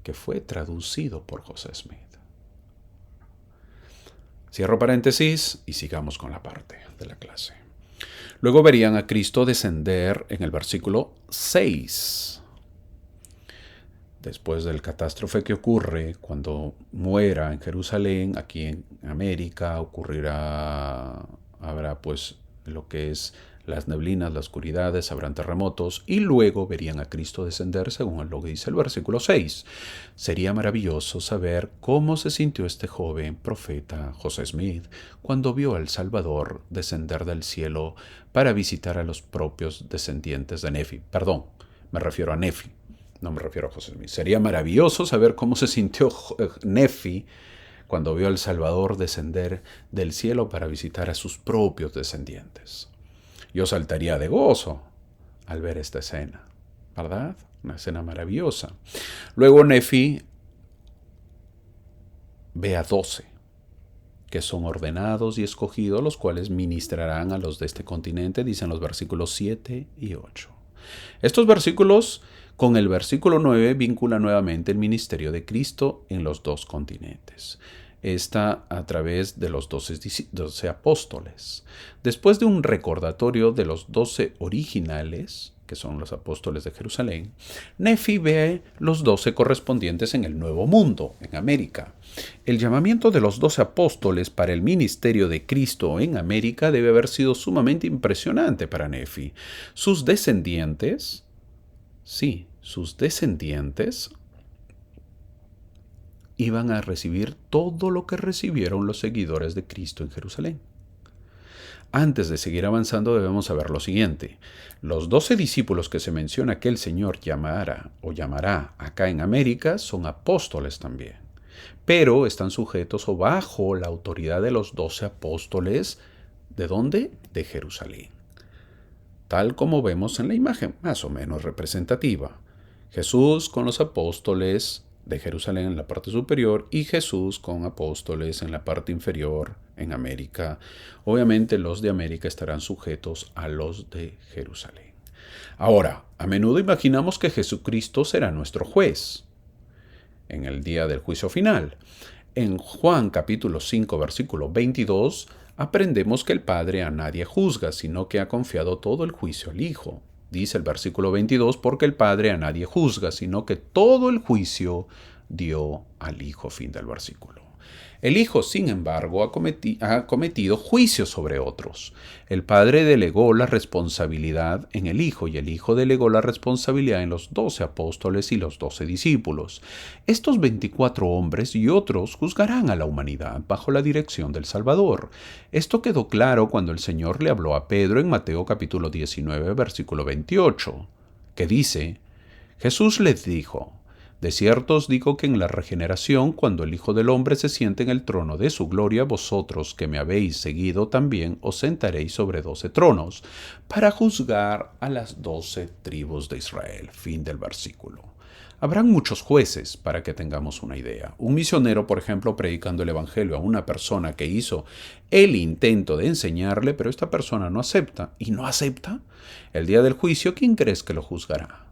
que fue traducido por José Smith. Cierro paréntesis y sigamos con la parte de la clase. Luego verían a Cristo descender en el versículo 6. Después del catástrofe que ocurre cuando muera en Jerusalén, aquí en América, habrá pues lo que es las neblinas, las oscuridades, habrán terremotos y luego verían a Cristo descender según lo que dice el versículo 6. Sería maravilloso saber cómo se sintió este joven profeta José Smith cuando vio al Salvador descender del cielo para visitar a los propios descendientes de Nefi. Perdón, me refiero a Nefi. No me refiero a José Smith. Sería maravilloso saber cómo se sintió Nefi cuando vio al Salvador descender del cielo para visitar a sus propios descendientes. Yo saltaría de gozo al ver esta escena, ¿verdad? Una escena maravillosa. Luego Nefi ve a 12, que son ordenados y escogidos, los cuales ministrarán a los de este continente, dicen los versículos 7 y 8. Estos versículos con el versículo 9 vincula nuevamente el ministerio de Cristo en los dos continentes. Está a través de los 12 apóstoles. Después de un recordatorio de los 12 originales, que son los apóstoles de Jerusalén, Nefi ve los 12 correspondientes en el Nuevo Mundo, en América. El llamamiento de los 12 apóstoles para el ministerio de Cristo en América debe haber sido sumamente impresionante para Nefi. Sus descendientes iban a recibir todo lo que recibieron los seguidores de Cristo en Jerusalén. Antes de seguir avanzando debemos saber lo siguiente. Los 12 discípulos que se menciona que el Señor llamará acá en América son apóstoles también, pero están sujetos o bajo la autoridad de los 12 apóstoles. ¿De dónde? De Jerusalén. Tal como vemos en la imagen, más o menos representativa. Jesús con los apóstoles de Jerusalén en la parte superior y Jesús con apóstoles en la parte inferior en América. Obviamente los de América estarán sujetos a los de Jerusalén. Ahora, a menudo imaginamos que Jesucristo será nuestro juez en el día del juicio final. En Juan capítulo 5 versículo 22 aprendemos que el Padre a nadie juzga, sino que ha confiado todo el juicio al Hijo. Dice el versículo 22, porque el Padre a nadie juzga, sino que todo el juicio dio al Hijo. Fin del versículo. El Hijo, sin embargo, ha cometido juicio sobre otros. El Padre delegó la responsabilidad en el Hijo y el Hijo delegó la responsabilidad en los 12 apóstoles y los 12 discípulos. Estos 24 hombres y otros juzgarán a la humanidad bajo la dirección del Salvador. Esto quedó claro cuando el Señor le habló a Pedro en Mateo capítulo 19, versículo 28, que dice Jesús les dijo: de cierto os digo que en la regeneración, cuando el Hijo del Hombre se siente en el trono de su gloria, vosotros que me habéis seguido también os sentaréis sobre 12 tronos, para juzgar a las 12 tribus de Israel. Fin del versículo. Habrán muchos jueces, para que tengamos una idea. Un misionero, por ejemplo, predicando el Evangelio a una persona que hizo el intento de enseñarle, pero esta persona no acepta, y no acepta, el día del juicio, ¿quién crees que lo juzgará?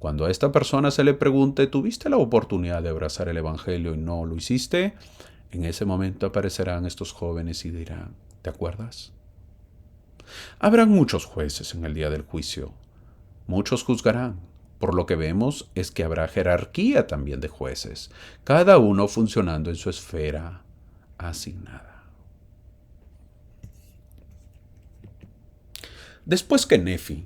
Cuando a esta persona se le pregunte: ¿tuviste la oportunidad de abrazar el Evangelio y no lo hiciste? En ese momento aparecerán estos jóvenes y dirán: ¿te acuerdas? Habrán muchos jueces en el día del juicio. Muchos juzgarán. Por lo que vemos es que habrá jerarquía también de jueces, cada uno funcionando en su esfera asignada. Después de Nefi,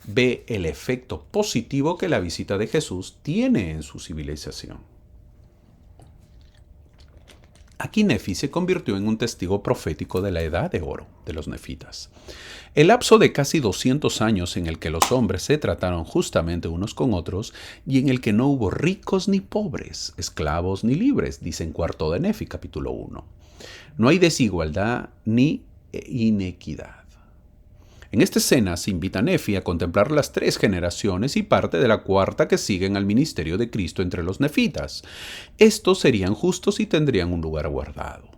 ve el efecto positivo que la visita de Jesús tiene en su civilización. Aquí Nefi se convirtió en un testigo profético de la edad de oro de los nefitas. El lapso de casi 200 años en el que los hombres se trataron justamente unos con otros y en el que no hubo ricos ni pobres, esclavos ni libres, dice en Cuarto de Nefi, capítulo 1. No hay desigualdad ni inequidad. En esta escena se invita a Nefi a contemplar las 3 generaciones y parte de la 4ª que siguen al ministerio de Cristo entre los nefitas. Estos serían justos y tendrían un lugar guardado.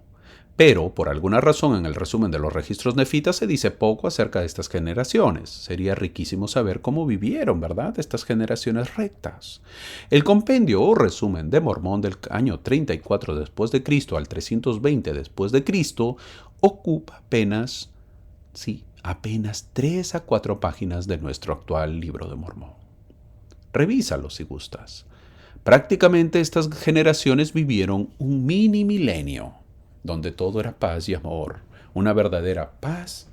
Pero, por alguna razón, en el resumen de los registros nefitas se dice poco acerca de estas generaciones. Sería riquísimo saber cómo vivieron, ¿verdad?, estas generaciones rectas. El compendio o resumen de Mormón del año 34 después de Cristo al 320 después de Cristo ocupa apenas 3 a 4 páginas de nuestro actual libro de Mormón. Revísalo si gustas. Prácticamente estas generaciones vivieron un mini milenio, donde todo era paz y amor, una verdadera paz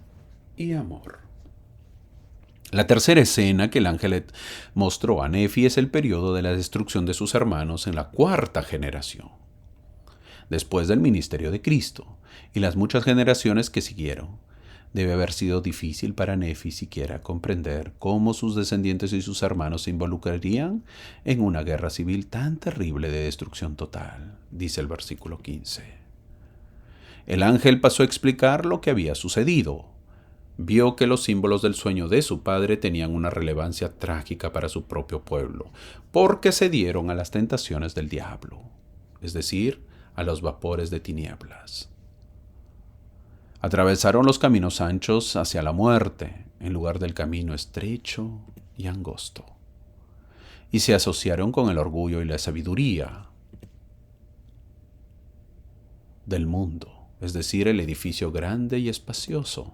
y amor. La tercera escena que el ángel mostró a Nefi es el periodo de la destrucción de sus hermanos en la 4ª generación, después del ministerio de Cristo, y las muchas generaciones que siguieron. Debe haber sido difícil para Nefi siquiera comprender cómo sus descendientes y sus hermanos se involucrarían en una guerra civil tan terrible de destrucción total, dice el versículo 15. El ángel pasó a explicar lo que había sucedido. Vio que los símbolos del sueño de su padre tenían una relevancia trágica para su propio pueblo, porque cedieron a las tentaciones del diablo, es decir, a los vapores de tinieblas. Atravesaron los caminos anchos hacia la muerte, en lugar del camino estrecho y angosto, y se asociaron con el orgullo y la sabiduría del mundo, es decir, el edificio grande y espacioso.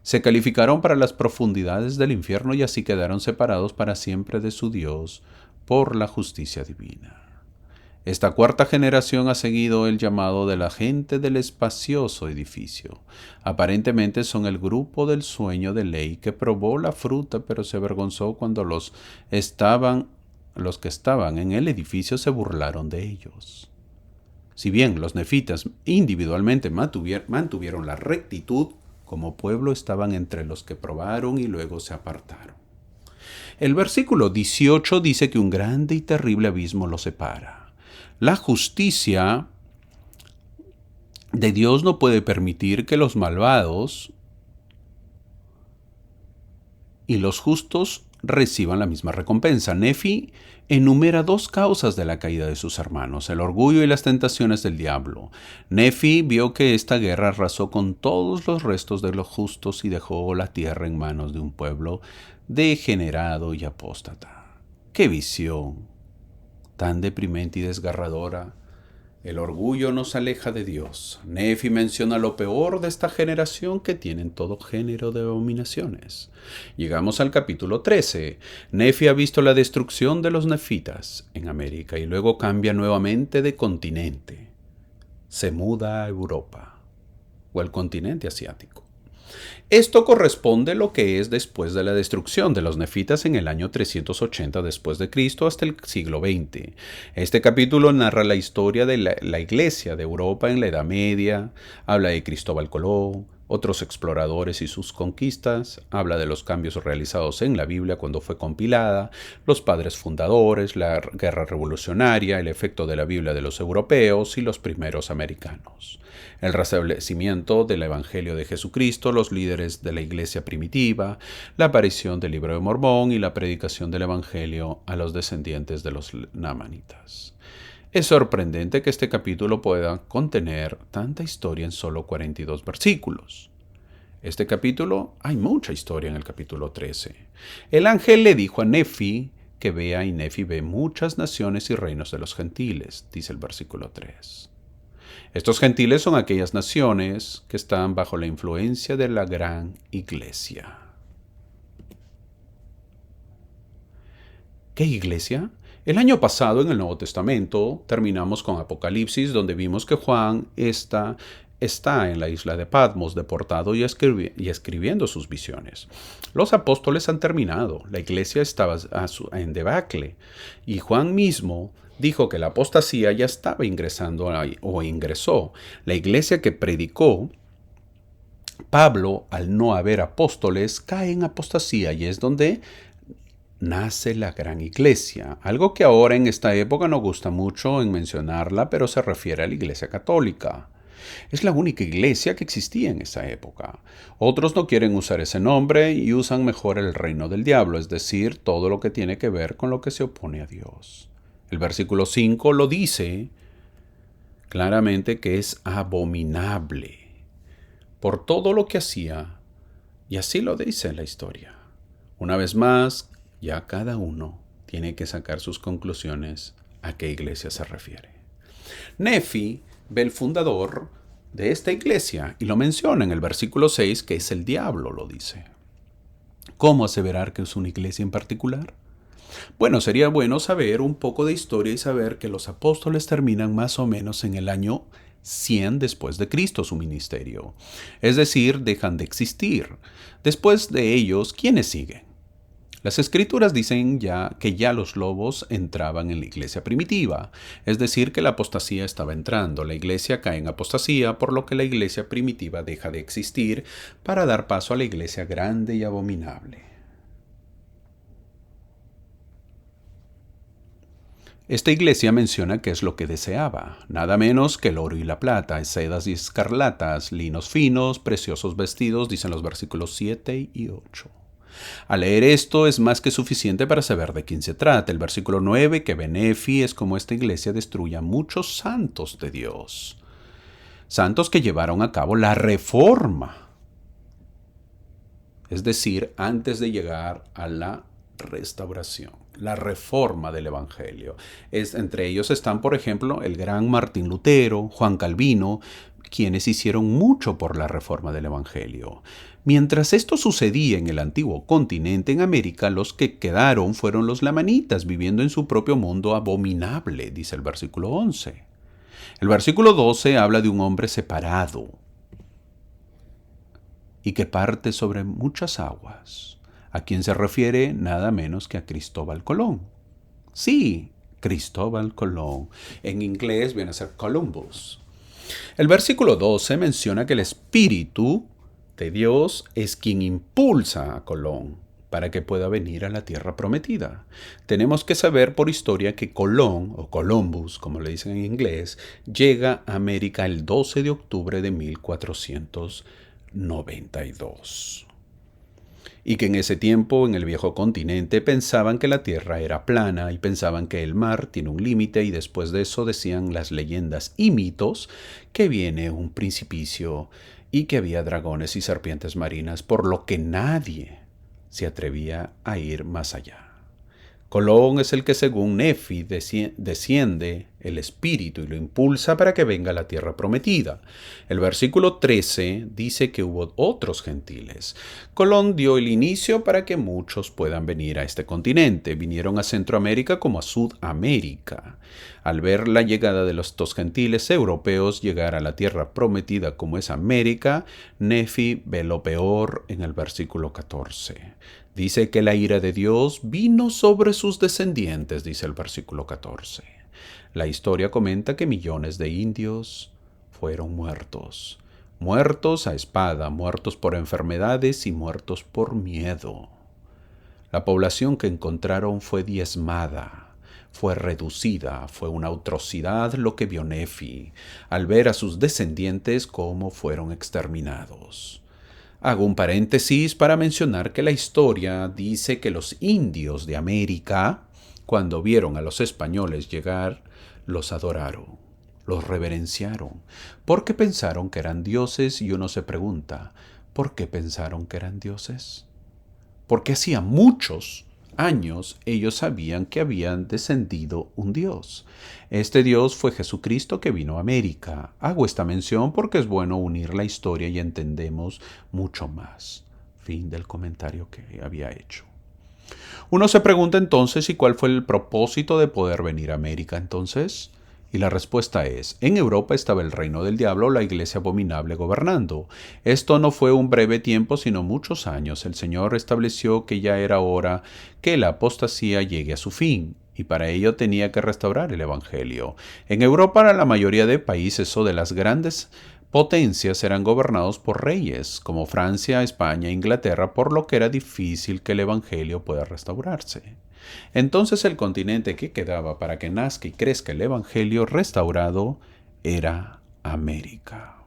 Se calificaron para las profundidades del infierno y así quedaron separados para siempre de su Dios por la justicia divina. Esta 4ª generación ha seguido el llamado de la gente del espacioso edificio. Aparentemente son el grupo del sueño de ley que probó la fruta, pero se avergonzó cuando los que estaban en el edificio se burlaron de ellos. Si bien los nefitas individualmente mantuvieron la rectitud, como pueblo estaban entre los que probaron y luego se apartaron. El versículo 18 dice que un grande y terrible abismo los separa. La justicia de Dios no puede permitir que los malvados y los justos reciban la misma recompensa. Nefi enumera 2 causas de la caída de sus hermanos: el orgullo y las tentaciones del diablo. Nefi vio que esta guerra arrasó con todos los restos de los justos y dejó la tierra en manos de un pueblo degenerado y apóstata. ¡Qué visión tan deprimente y desgarradora! El orgullo nos aleja de Dios. Nefi menciona lo peor de esta generación que tienen todo género de abominaciones. Llegamos al capítulo 13. Nefi ha visto la destrucción de los nefitas en América y luego cambia nuevamente de continente. Se muda a Europa o al continente asiático. Esto corresponde a lo que es después de la destrucción de los nefitas en el año 380 después de Cristo hasta el siglo XX. Este capítulo narra la historia de la iglesia de Europa en la Edad Media, habla de Cristóbal Colón otros exploradores y sus conquistas, habla de los cambios realizados en la Biblia cuando fue compilada, los padres fundadores, la guerra revolucionaria, el efecto de la Biblia de los europeos y los primeros americanos, el restablecimiento del Evangelio de Jesucristo, los líderes de la iglesia primitiva, la aparición del libro de Mormón y la predicación del Evangelio a los descendientes de los namanitas. Es sorprendente que este capítulo pueda contener tanta historia en solo 42 versículos. Este capítulo, hay mucha historia en el capítulo 13. El ángel le dijo a Nefi que vea, y Nefi ve muchas naciones y reinos de los gentiles, dice el versículo 3. Estos gentiles son aquellas naciones que están bajo la influencia de la gran iglesia. ¿Qué iglesia? El año pasado en el Nuevo Testamento terminamos con Apocalipsis, donde vimos que Juan está en la isla de Patmos, deportado y escribiendo sus visiones. Los apóstoles han terminado, la iglesia estaba en debacle, y Juan mismo dijo que la apostasía ya estaba ingresando o ingresó. La iglesia que predicó Pablo, al no haber apóstoles, cae en apostasía, y es donde nace la gran iglesia, algo que ahora en esta época no gusta mucho en mencionarla, pero se refiere a la iglesia católica. Es la única iglesia que existía en esa época. Otros no quieren usar ese nombre y usan mejor el reino del diablo, es decir, todo lo que tiene que ver con lo que se opone a Dios. El versículo 5 lo dice claramente que es abominable por todo lo que hacía, y así lo dice la historia. Una vez más, ya cada uno tiene que sacar sus conclusiones a qué iglesia se refiere. Nefi ve el fundador de esta iglesia y lo menciona en el versículo 6, que es el diablo, lo dice. ¿Cómo aseverar que es una iglesia en particular? Bueno, sería bueno saber un poco de historia y saber que los apóstoles terminan más o menos en el año 100 después de Cristo su ministerio. Es decir, dejan de existir. Después de ellos, ¿quiénes siguen? Las escrituras dicen que ya los lobos entraban en la iglesia primitiva, es decir, que la apostasía estaba entrando. La iglesia cae en apostasía, por lo que la iglesia primitiva deja de existir para dar paso a la iglesia grande y abominable. Esta iglesia menciona qué es lo que deseaba, nada menos que el oro y la plata, sedas y escarlatas, linos finos, preciosos vestidos, dicen los versículos 7 y 8. Al leer esto es más que suficiente para saber de quién se trata. El versículo 9, que Nefi es como esta iglesia destruye a muchos santos de Dios. Santos que llevaron a cabo la reforma. Es decir, antes de llegar a la restauración, la reforma del Evangelio. Entre ellos están, por ejemplo, el gran Martín Lutero, Juan Calvino, quienes hicieron mucho por la reforma del Evangelio. Mientras esto sucedía en el antiguo continente, en América, los que quedaron fueron los lamanitas, viviendo en su propio mundo abominable, dice el versículo 11. El versículo 12 habla de un hombre separado y que parte sobre muchas aguas. ¿A quién se refiere? Nada menos que a Cristóbal Colón. Sí, Cristóbal Colón. En inglés viene a ser Columbus. El versículo 12 menciona que el Espíritu de Dios es quien impulsa a Colón para que pueda venir a la tierra prometida. Tenemos que saber por historia que Colón, o Columbus, como le dicen en inglés, llega a América el 12 de octubre de 1492. Y que en ese tiempo, en el viejo continente, pensaban que la tierra era plana y pensaban que el mar tiene un límite, y después de eso decían las leyendas y mitos que viene un precipicio y que había dragones y serpientes marinas, por lo que nadie se atrevía a ir más allá. Colón es el que, según Nefi, desciende el Espíritu y lo impulsa para que venga a la tierra prometida. El versículo 13 dice que hubo otros gentiles. Colón dio el inicio para que muchos puedan venir a este continente. Vinieron a Centroamérica como a Sudamérica. Al ver la llegada de estos gentiles europeos llegar a la tierra prometida como es América, Nefi ve lo peor en el versículo 14. Dice que la ira de Dios vino sobre sus descendientes, dice el versículo 14. La historia comenta que millones de indios fueron muertos. muertos a espada, muertos por enfermedades y muertos por miedo. La población que encontraron fue diezmada, fue reducida, fue una atrocidad lo que vio Nefi, al ver a sus descendientes cómo fueron exterminados. Hago un paréntesis para mencionar que la historia dice que los indios de América, cuando vieron a los españoles llegar, los adoraron, los reverenciaron, porque pensaron que eran dioses, y uno se pregunta, ¿por qué pensaron que eran dioses? Porque hacía muchos años ellos sabían que habían descendido un Dios. Este Dios fue Jesucristo que vino a América. Hago esta mención porque es bueno unir la historia y entendemos mucho más. Fin del comentario que había hecho. Uno se pregunta entonces, ¿y cuál fue el propósito de poder venir a América entonces? Y la respuesta es, en Europa estaba el reino del diablo, la iglesia abominable gobernando. Esto no fue un breve tiempo, sino muchos años. El Señor estableció que ya era hora que la apostasía llegue a su fin, y para ello tenía que restaurar el Evangelio. En Europa, la mayoría de países o de las grandes potencias eran gobernados por reyes, como Francia, España e Inglaterra, por lo que era difícil que el Evangelio pueda restaurarse. Entonces el continente que quedaba para que nazca y crezca el Evangelio restaurado era América.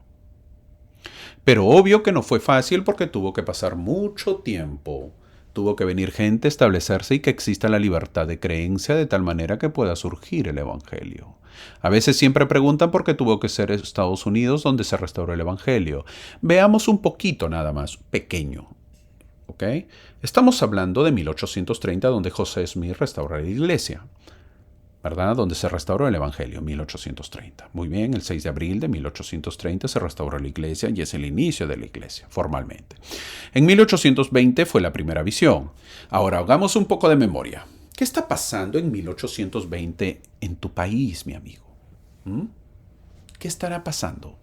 Pero obvio que no fue fácil porque tuvo que pasar mucho tiempo. Tuvo que venir gente, establecerse y que exista la libertad de creencia de tal manera que pueda surgir el Evangelio. A veces siempre preguntan por qué tuvo que ser Estados Unidos donde se restauró el Evangelio. Veamos un poquito nada más, pequeño. ¿Ok? Estamos hablando de 1830, donde José Smith restauró la iglesia, ¿verdad? Donde se restauró el Evangelio, 1830. Muy bien, el 6 de abril de 1830 se restauró la iglesia y es el inicio de la iglesia, formalmente. En 1820 fue la primera visión. Ahora, hagamos un poco de memoria. ¿Qué está pasando en 1820 en tu país, mi amigo? ¿Qué estará pasando?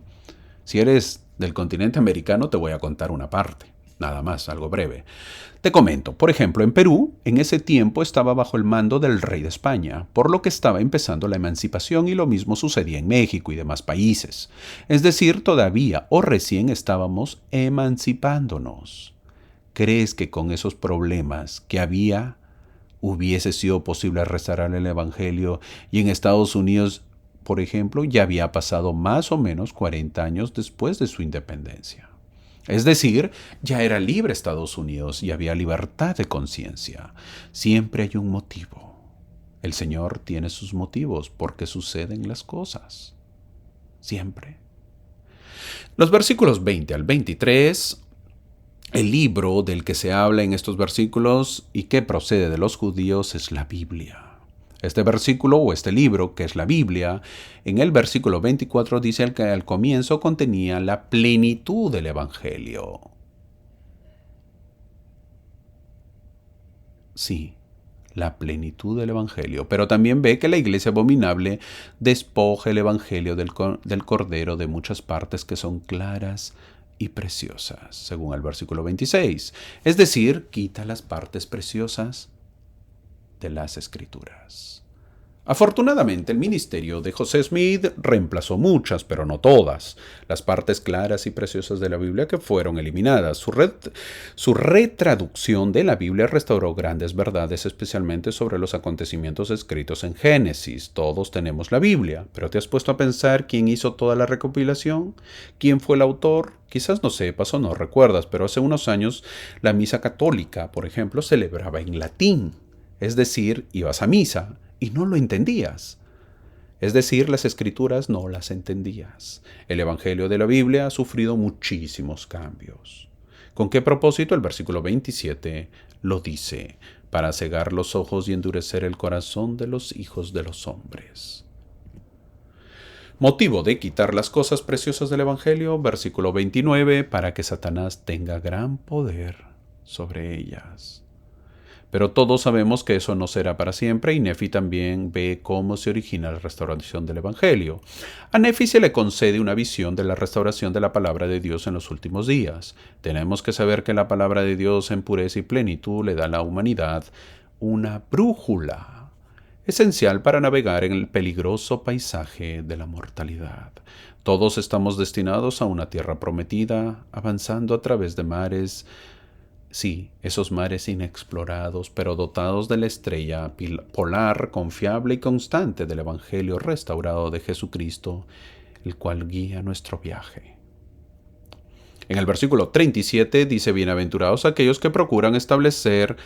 Si eres del continente americano, te voy a contar una parte. Nada más, algo breve. Te comento, por ejemplo, en Perú, en ese tiempo estaba bajo el mando del rey de España, por lo que estaba empezando la emancipación y lo mismo sucedía en México y demás países. Es decir, todavía o recién estábamos emancipándonos. ¿Crees que con esos problemas que había hubiese sido posible restaurar el Evangelio y en Estados Unidos, por ejemplo, ya había pasado más o menos 40 años después de su independencia? Es decir, ya era libre Estados Unidos y había libertad de conciencia. Siempre hay un motivo. El Señor tiene sus motivos porque suceden las cosas. Siempre. Los versículos 20 al 23, el libro del que se habla en estos versículos y que procede de los judíos es la Biblia. Este versículo o este libro, que es la Biblia, en el versículo 24 dice que al comienzo contenía la plenitud del Evangelio. Sí, la plenitud del Evangelio. Pero también ve que la iglesia abominable despoja el Evangelio del Cordero de muchas partes que son claras y preciosas, según el versículo 26. Es decir, quita las partes preciosas de las Escrituras. Afortunadamente, el ministerio de José Smith reemplazó muchas, pero no todas, las partes claras y preciosas de la Biblia que fueron eliminadas. Su retraducción de la Biblia restauró grandes verdades, especialmente sobre los acontecimientos escritos en Génesis. Todos tenemos la Biblia, pero ¿te has puesto a pensar quién hizo toda la recopilación? ¿Quién fue el autor? Quizás no sepas o no recuerdas, pero hace unos años la misa católica, por ejemplo, celebraba en latín. Es decir, ibas a misa y no lo entendías. Es decir, las escrituras no las entendías. El Evangelio de la Biblia ha sufrido muchísimos cambios. ¿Con qué propósito? El versículo 27 lo dice, para cegar los ojos y endurecer el corazón de los hijos de los hombres. Motivo de quitar las cosas preciosas del Evangelio, versículo 29, para que Satanás tenga gran poder sobre ellas. Pero todos sabemos que eso no será para siempre y Nefi también ve cómo se origina la restauración del Evangelio. A Nefi se le concede una visión de la restauración de la palabra de Dios en los últimos días. Tenemos que saber que la palabra de Dios en pureza y plenitud le da a la humanidad una brújula esencial para navegar en el peligroso paisaje de la mortalidad. Todos estamos destinados a una tierra prometida, avanzando a través de mares, sí, esos mares inexplorados, pero dotados de la estrella polar, confiable y constante del Evangelio restaurado de Jesucristo, el cual guía nuestro viaje. En el versículo 37 dice: bienaventurados aquellos que procuran establecer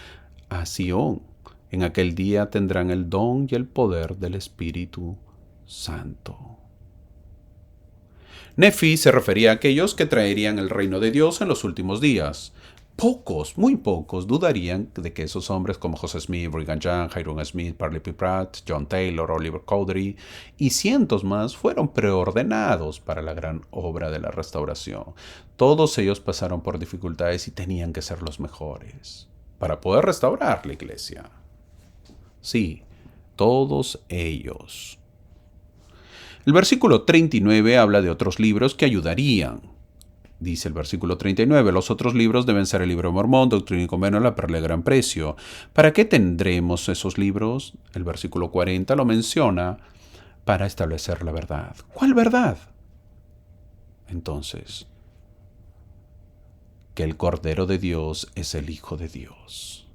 a Sión. En aquel día tendrán el don y el poder del Espíritu Santo. Nefi se refería a aquellos que traerían el reino de Dios en los últimos días. Pocos, muy pocos, dudarían de que esos hombres como José Smith, Brigham Young, Hiram Smith, Parley P. Pratt, John Taylor, Oliver Cowdery y cientos más fueron preordenados para la gran obra de la restauración. Todos ellos pasaron por dificultades y tenían que ser los mejores para poder restaurar la iglesia. Sí, todos ellos. El versículo 39 habla de otros libros que ayudarían. Dice el versículo 39, los otros libros deben ser el libro de Mormón, Doctrina y Convenio, la Perla de Gran Precio. ¿Para qué tendremos esos libros? El versículo 40 lo menciona: para establecer la verdad. ¿Cuál verdad? Entonces, que el Cordero de Dios es el Hijo de Dios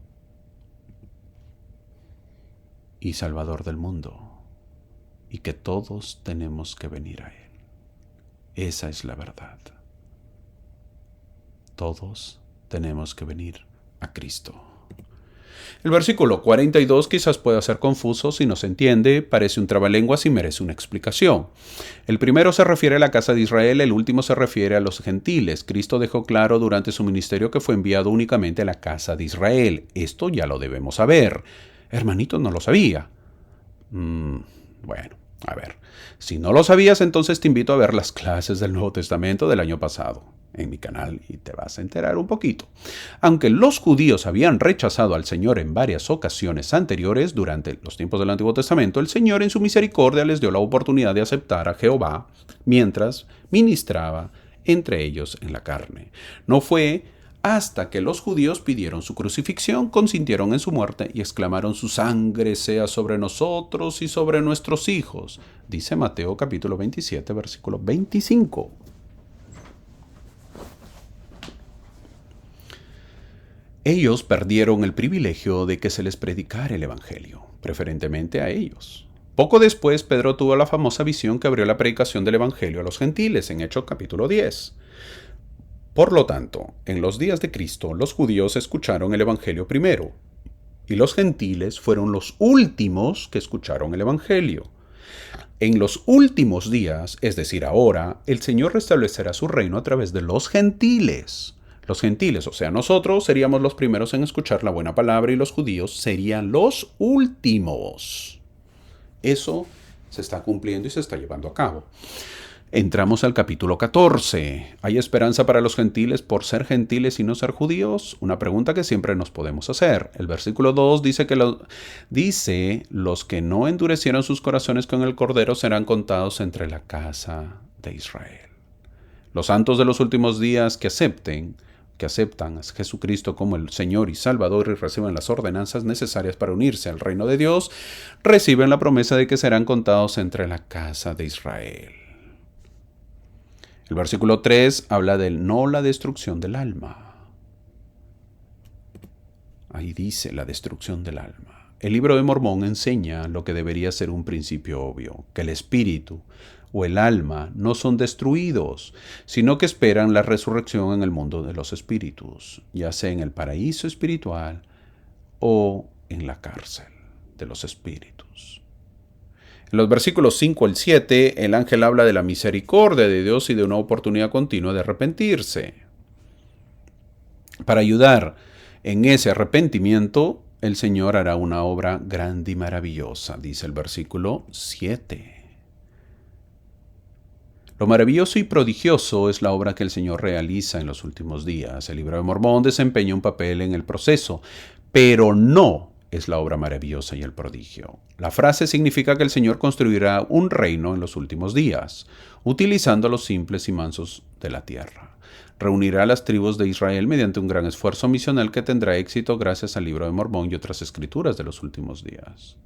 y Salvador del mundo, y que todos tenemos que venir a Él. Esa es la verdad. Todos tenemos que venir a Cristo. El versículo 42 quizás pueda ser confuso si no se entiende, parece un trabalenguas y merece una explicación. El primero se refiere a la casa de Israel, el último se refiere a los gentiles. Cristo dejó claro durante su ministerio que fue enviado únicamente a la casa de Israel. Esto ya lo debemos saber. Hermanito, no lo sabía. Bueno, a ver. Si no lo sabías, entonces te invito a ver las clases del Nuevo Testamento del año pasado en mi canal y te vas a enterar un poquito. Aunque los judíos habían rechazado al Señor en varias ocasiones anteriores durante los tiempos del Antiguo Testamento, el Señor en su misericordia les dio la oportunidad de aceptar a Jehová mientras ministraba entre ellos en la carne. No fue hasta que los judíos pidieron su crucifixión, consintieron en su muerte y exclamaron: su sangre sea sobre nosotros y sobre nuestros hijos. Dice Mateo capítulo 27, versículo 25. Ellos perdieron el privilegio de que se les predicara el Evangelio, preferentemente a ellos. Poco después, Pedro tuvo la famosa visión que abrió la predicación del Evangelio a los gentiles, en Hechos capítulo 10. Por lo tanto, en los días de Cristo, los judíos escucharon el Evangelio primero, y los gentiles fueron los últimos que escucharon el Evangelio. En los últimos días, es decir, ahora, el Señor restablecerá su reino a través de los gentiles. Los gentiles, o sea, nosotros seríamos los primeros en escuchar la buena palabra y los judíos serían los últimos. Eso se está cumpliendo y se está llevando a cabo. Entramos al capítulo 14. ¿Hay esperanza para los gentiles por ser gentiles y no ser judíos? Una pregunta que siempre nos podemos hacer. El versículo 2 dice que los que no endurecieron sus corazones con el Cordero serán contados entre la casa de Israel. Los santos de los últimos días que aceptan a Jesucristo como el Señor y Salvador y reciben las ordenanzas necesarias para unirse al reino de Dios, reciben la promesa de que serán contados entre la casa de Israel. El versículo 3 habla de no la destrucción del alma. Ahí dice la destrucción del alma. El libro de Mormón enseña lo que debería ser un principio obvio, que el espíritu o el alma no son destruidos, sino que esperan la resurrección en el mundo de los espíritus, ya sea en el paraíso espiritual o en la cárcel de los espíritus. En los versículos 5 al 7, el ángel habla de la misericordia de Dios y de una oportunidad continua de arrepentirse. Para ayudar en ese arrepentimiento, el Señor hará una obra grande y maravillosa, dice el versículo 7. Lo maravilloso y prodigioso es la obra que el Señor realiza en los últimos días. El libro de Mormón desempeña un papel en el proceso, pero no es la obra maravillosa y el prodigio. La frase significa que el Señor construirá un reino en los últimos días, utilizando a los simples y mansos de la tierra. Reunirá a las tribus de Israel mediante un gran esfuerzo misional que tendrá éxito gracias al libro de Mormón y otras escrituras de los últimos días.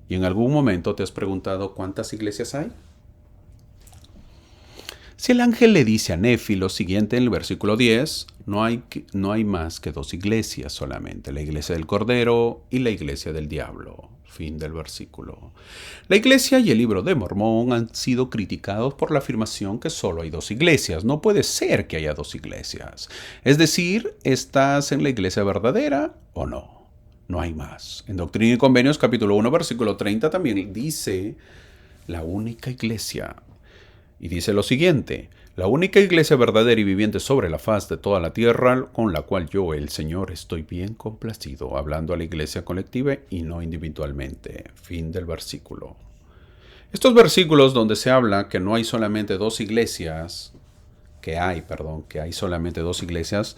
¿Y en algún momento te has preguntado cuántas iglesias hay? Si el ángel le dice a Nefi lo siguiente en el versículo 10, no hay más que dos iglesias solamente, la iglesia del Cordero y la iglesia del diablo. Fin del versículo. La iglesia y el libro de Mormón han sido criticados por la afirmación que solo hay dos iglesias. No puede ser que haya dos iglesias. Es decir, ¿estás en la iglesia verdadera o no? No hay más. En Doctrina y Convenios, capítulo 1, versículo 30, también dice la única iglesia. Y dice lo siguiente: la única iglesia verdadera y viviente sobre la faz de toda la tierra, con la cual yo, el Señor, estoy bien complacido, hablando a la iglesia colectiva y no individualmente. Fin del versículo. Estos versículos donde se habla que no hay solamente dos iglesias, que hay solamente dos iglesias,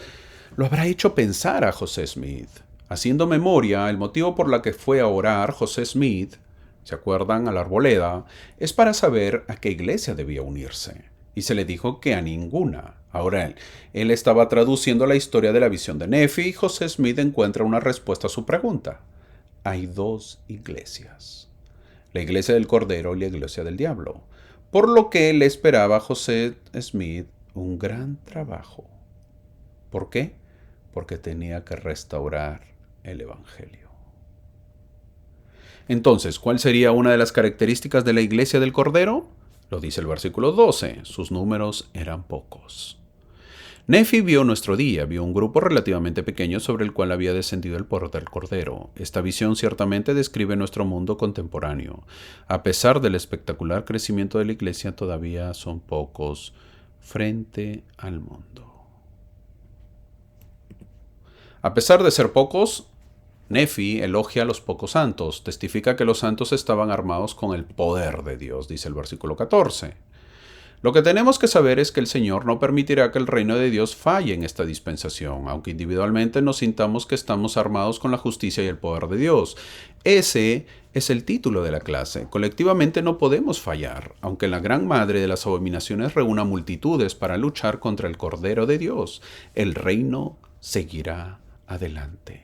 lo habrá hecho pensar a José Smith. Haciendo memoria, el motivo por la que fue a orar José Smith, ¿se acuerdan? A la arboleda, es para saber a qué iglesia debía unirse. Y se le dijo que a ninguna. Ahora él estaba traduciendo la historia de la visión de Nefi y José Smith encuentra una respuesta a su pregunta. Hay dos iglesias: la iglesia del Cordero y la iglesia del Diablo. Por lo que le esperaba a José Smith un gran trabajo. ¿Por qué? Porque tenía que restaurar el Evangelio. Entonces, ¿cuál sería una de las características de la iglesia del Cordero? Lo dice el versículo 12, sus números eran pocos. Nefi vio nuestro día, vio un grupo relativamente pequeño sobre el cual había descendido el poder del Cordero. Esta visión ciertamente describe nuestro mundo contemporáneo. A pesar del espectacular crecimiento de la iglesia, todavía son pocos frente al mundo. A pesar de ser pocos, Nefi elogia a los pocos santos, testifica que los santos estaban armados con el poder de Dios, dice el versículo 14. Lo que tenemos que saber es que el Señor no permitirá que el reino de Dios falle en esta dispensación, aunque individualmente nos sintamos que estamos armados con la justicia y el poder de Dios. Ese es el título de la clase. Colectivamente no podemos fallar, aunque la gran madre de las abominaciones reúna multitudes para luchar contra el Cordero de Dios. El reino seguirá adelante.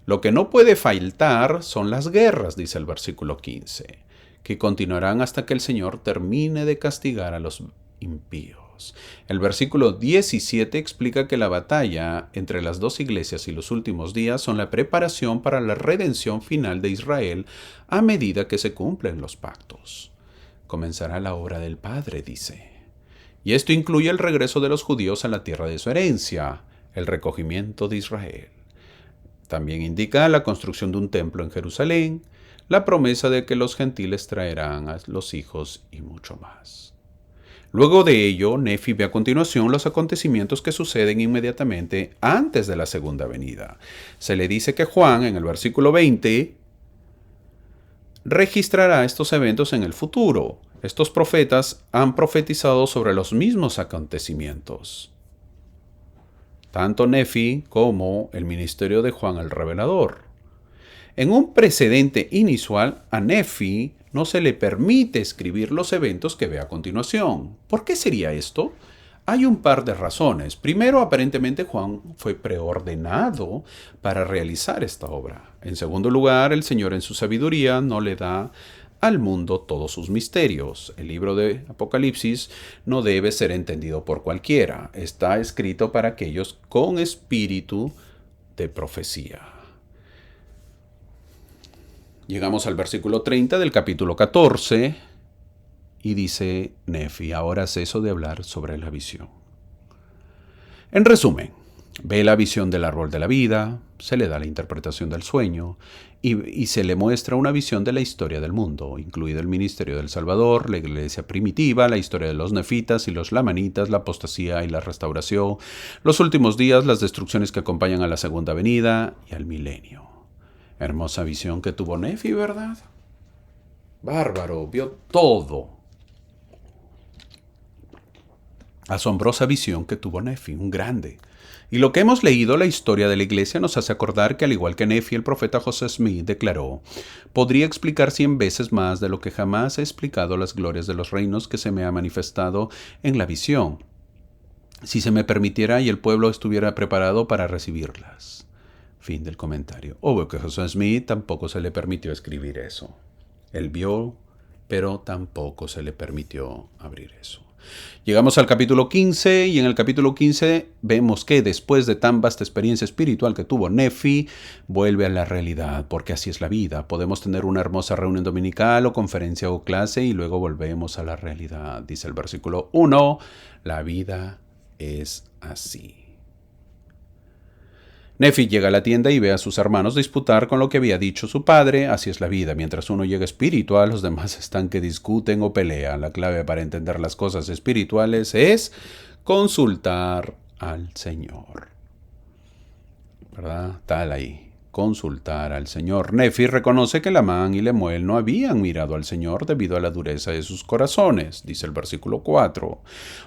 Lo que no puede faltar son las guerras, dice el versículo 15, que continuarán hasta que el Señor termine de castigar a los impíos. El versículo 17 explica que la batalla entre las dos iglesias y los últimos días son la preparación para la redención final de Israel a medida que se cumplen los pactos. Comenzará la obra del Padre, dice. Y esto incluye el regreso de los judíos a la tierra de su herencia, el recogimiento de Israel. También indica la construcción de un templo en Jerusalén, la promesa de que los gentiles traerán a los hijos y mucho más. Luego de ello, Nefi ve a continuación los acontecimientos que suceden inmediatamente antes de la segunda venida. Se le dice que Juan, en el versículo 20, registrará estos eventos en el futuro. Estos profetas han profetizado sobre los mismos acontecimientos. Tanto Nefi como el ministerio de Juan el Revelador. En un precedente inusual, a Nefi no se le permite escribir los eventos que ve a continuación. ¿Por qué sería esto? Hay un par de razones. Primero, aparentemente Juan fue preordenado para realizar esta obra. En segundo lugar, el Señor en su sabiduría no le da al mundo todos sus misterios. El libro de Apocalipsis no debe ser entendido por cualquiera. Está escrito para aquellos con espíritu de profecía. Llegamos al versículo 30 del capítulo 14 y dice Nefi: ahora ceso de hablar sobre la visión. En resumen, ve la visión del árbol de la vida, se le da la interpretación del sueño y se le muestra una visión de la historia del mundo, incluido el ministerio del Salvador, la iglesia primitiva, la historia de los nefitas y los lamanitas, la apostasía y la restauración, los últimos días, las destrucciones que acompañan a la segunda venida y al milenio. Hermosa visión que tuvo Nefi, ¿verdad? Bárbaro, vio todo. Asombrosa visión que tuvo Nefi, un grande. Y lo que hemos leído, la historia de la iglesia, nos hace acordar que al igual que Nefi, el profeta José Smith declaró: podría explicar 100 veces más de lo que jamás he explicado las glorias de los reinos que se me ha manifestado en la visión, si se me permitiera y el pueblo estuviera preparado para recibirlas. Fin del comentario. Obvio que a José Smith tampoco se le permitió escribir eso. Él vio, pero tampoco se le permitió abrir eso. Llegamos al capítulo 15 y en el capítulo 15 vemos que después de tan vasta experiencia espiritual que tuvo Nefi, vuelve a la realidad, porque así es la vida. Podemos tener una hermosa reunión dominical o conferencia o clase y luego volvemos a la realidad. Dice el versículo 1, la vida es así. Nefi llega a la tienda y ve a sus hermanos disputar con lo que había dicho su padre. Así es la vida. Mientras uno llega espiritual, los demás están que discuten o pelean. La clave para entender las cosas espirituales es consultar al Señor. ¿Verdad? Tal ahí. Consultar al Señor. Nefi reconoce que Lamán y Lemuel no habían mirado al Señor debido a la dureza de sus corazones, dice el versículo 4.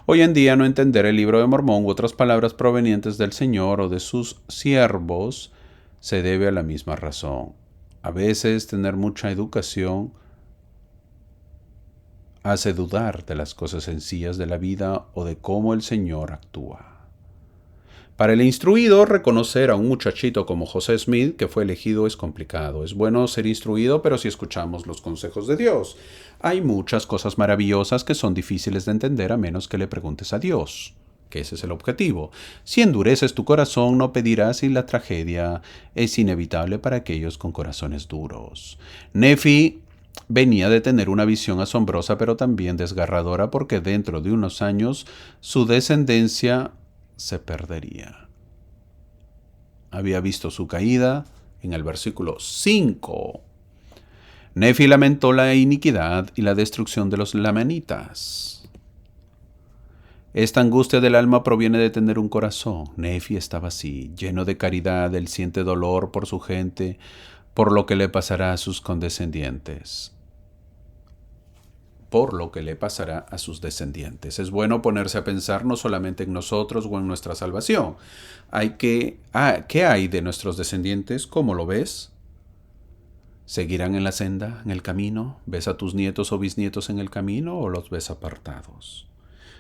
Hoy en día no entender el libro de Mormón u otras palabras provenientes del Señor o de sus siervos se debe a la misma razón. A veces tener mucha educación hace dudar de las cosas sencillas de la vida o de cómo el Señor actúa. Para el instruido, reconocer a un muchachito como José Smith, que fue elegido, es complicado. Es bueno ser instruido, pero si escuchamos los consejos de Dios. Hay muchas cosas maravillosas que son difíciles de entender a menos que le preguntes a Dios, que ese es el objetivo. Si endureces tu corazón, no pedirás y la tragedia es inevitable para aquellos con corazones duros. Nefi venía de tener una visión asombrosa, pero también desgarradora, porque dentro de unos años su descendencia se perdería. Había visto su caída en el versículo 5. Nefi lamentó la iniquidad y la destrucción de los lamanitas. Esta angustia del alma proviene de tener un corazón. Nefi estaba así, lleno de caridad. Él siente dolor por su gente, por lo que le pasará a sus condescendientes. Por lo que le pasará a sus descendientes. Es bueno ponerse a pensar no solamente en nosotros o en nuestra salvación. ¿Qué hay de nuestros descendientes? ¿Cómo lo ves? ¿Seguirán en la senda, en el camino? ¿Ves a tus nietos o bisnietos en el camino o los ves apartados?